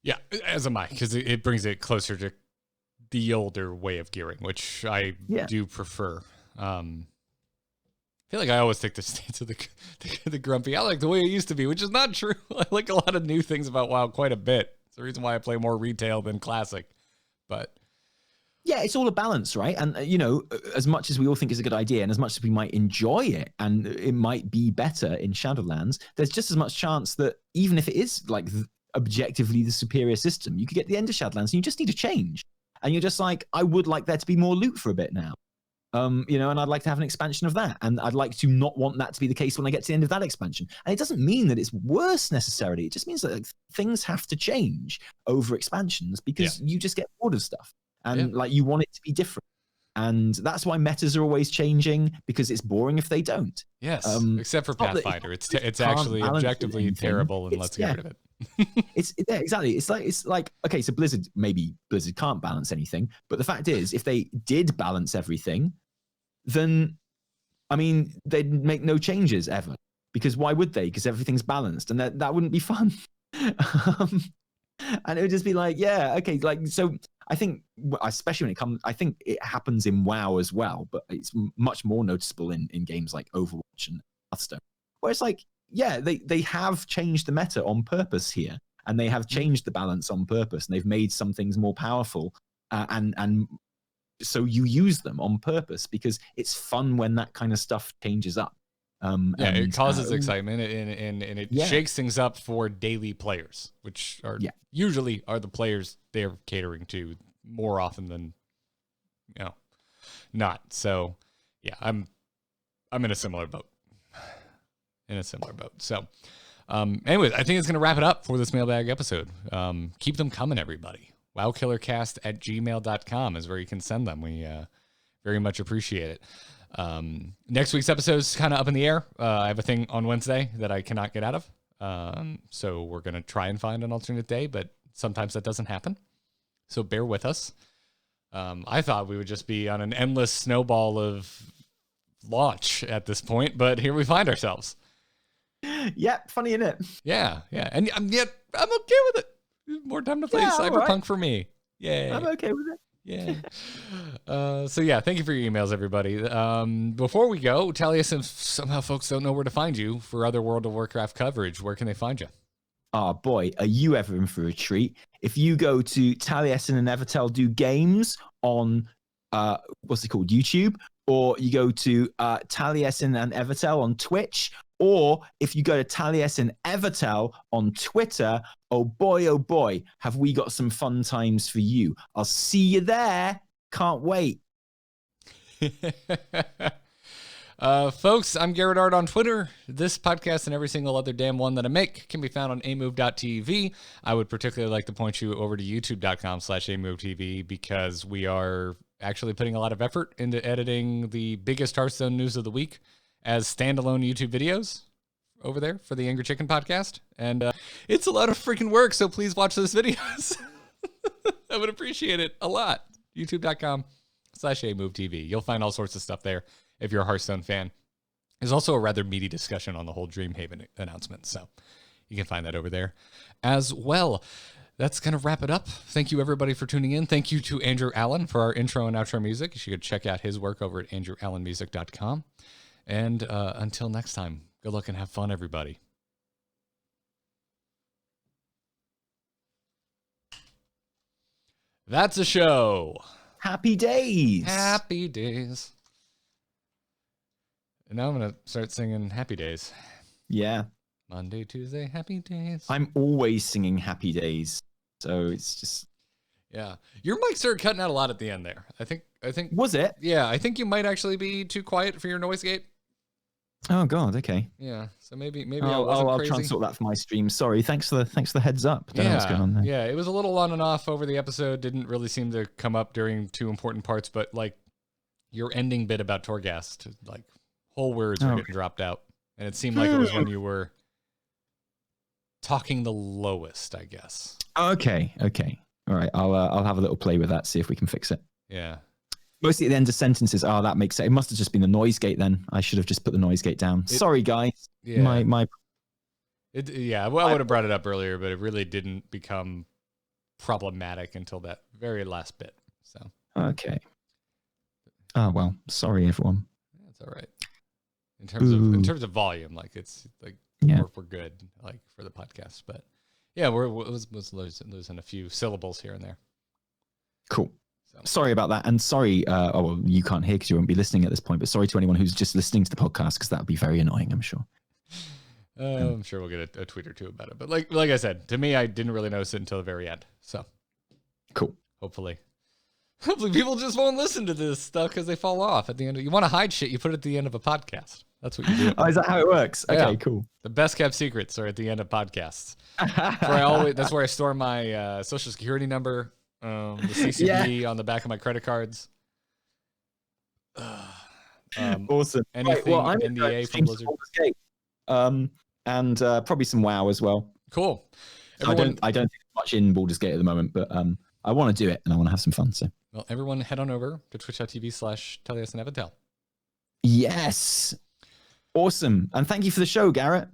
Yeah, as am I, because it brings it closer to the older way of gearing, which I do prefer. I feel like I always take the stance of the grumpy. I like the way it used to be, which is not true. I like a lot of new things about WoW quite a bit. It's the reason why I play more retail than classic. But yeah, it's all a balance, right? And you know, as much as we all think it's a good idea, and as much as we might enjoy it, and it might be better in Shadowlands, there's just as much chance that even if it is like objectively the superior system, you could get to the end of Shadowlands and you just need to change. And you're just like, I would like there to be more loot for a bit now. You know, and I'd like to have an expansion of that. And I'd like to not want that to be the case when I get to the end of that expansion. And it doesn't mean that it's worse necessarily. It just means that like, things have to change over expansions because you just get bored of stuff. And like you want it to be different. And that's why metas are always changing, because it's boring if they don't. Yes, except for Pathfinder. It's actually objectively terrible, and let's get rid of it. Exactly. It's like okay, so Blizzard can't balance anything, but the fact is, if they did balance everything, then I mean they'd make no changes ever, because why would they? Because everything's balanced, and that wouldn't be fun. And it would just be like, yeah, okay, like so. I think, especially when it comes, I think it happens in WoW as well, but it's much more noticeable in games like Overwatch and Hearthstone, where it's like, yeah, they have changed the meta on purpose here, and they have changed the balance on purpose, and they've made some things more powerful, and so you use them on purpose because it's fun when that kind of stuff changes up. It causes excitement and it shakes things up for daily players, which are usually are the players they're catering to more often than not. So yeah, I'm in a similar boat. So anyways, I think it's gonna wrap it up for this mailbag episode. Keep them coming, everybody. wowkillercast@gmail.com is where you can send them. We very much appreciate it. Next week's episode is kind of up in the air. I have a thing on Wednesday that I cannot get out of. So we're going to try and find an alternate day, but sometimes that doesn't happen. So bear with us. I thought we would just be on an endless snowball of launch at this point, but here we find ourselves. Yeah, funny, isn't it? Yeah. And yet I'm okay with it. More time to play Cyberpunk for me. Yeah. I'm okay with it. Yeah. So yeah, thank you for your emails, everybody. Before we go, Taliesin, somehow folks don't know where to find you for other World of Warcraft coverage. Where can they find you? Oh boy, are you ever in for a treat? If you go to Taliesin and Evitel do games on what's it called, YouTube, or you go to Taliesin and Evitel on Twitch, or if you go to Taliesin Evitel on Twitter, oh boy, have we got some fun times for you. I'll see you there. Can't wait. Folks, I'm Garrett Art on Twitter. This podcast and every single other damn one that I make can be found on amove.tv. I would particularly like to point you over to youtube.com/amovetv because we are actually putting a lot of effort into editing the biggest Hearthstone news of the week as standalone YouTube videos over there for the Angry Chicken podcast. And it's a lot of freaking work, so please watch those videos. I would appreciate it a lot. youtube.com/amovetv. You'll find all sorts of stuff there if you're a Hearthstone fan. There's also a rather meaty discussion on the whole Dreamhaven announcement, so you can find that over there as well. That's going to wrap it up. Thank you, everybody, for tuning in. Thank you to Andrew Allen for our intro and outro music. You should check out his work over at andrewallenmusic.com. And until next time, good luck and have fun, everybody. That's a show. Happy days. Happy days. And now I'm going to start singing Happy Days. Yeah. Monday, Tuesday, Happy Days. I'm always singing Happy Days. So it's just... Yeah. Your mic started cutting out a lot at the end there. I think. Was it? Yeah, I think you might actually be too quiet for your noise gate. Oh God. Okay. Yeah. So maybe I'll crazy. try and sort that for my stream. Sorry. Thanks for the heads up. Don't know what's going on there. Yeah, it was a little on and off over the episode. Didn't really seem to come up during two important parts, but like your ending bit about Torghast, like whole words were getting dropped out, and it seemed like it was when you were talking the lowest, I guess. Okay. All right. I'll have a little play with that. See if we can fix it. Yeah. Mostly at the end of sentences. Oh, that makes sense. It must have just been the noise gate then. I should have just put the noise gate down. Sorry, guys. Yeah. My. Well, I would have brought it up earlier, but it really didn't become problematic until that very last bit. So. Okay. Oh well. Sorry, everyone. That's all right. In terms of volume, like it's like we're good, like for the podcast, but yeah, was losing a few syllables here and there. Cool. So. Sorry about that, and sorry. Well, you can't hear because you won't be listening at this point. But sorry to anyone who's just listening to the podcast because that would be very annoying. I'm sure. I'm sure we'll get a tweet or two about it. But like I said, to me, I didn't really notice it until the very end. So cool. Hopefully people just won't listen to this stuff because they fall off at the end. You want to hide shit, you put it at the end of a podcast. That's what you do. Oh, is that how it works? Okay, cool. The best kept secrets are at the end of podcasts. That's where I store my social security number, the CCP on the back of my credit cards. Awesome. Anything I'm NDA from Blizzard. And probably some WoW as well. Cool. I don't think much in Baldur's Gate at the moment, but I want to do it and I want to have some fun. So, well, everyone head on over to twitch.tv/Taliesin and Evitel. Yes. Awesome. And thank you for the show, Garrett.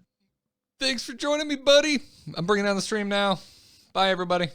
Thanks for joining me, buddy. I'm bringing down the stream now. Bye, everybody.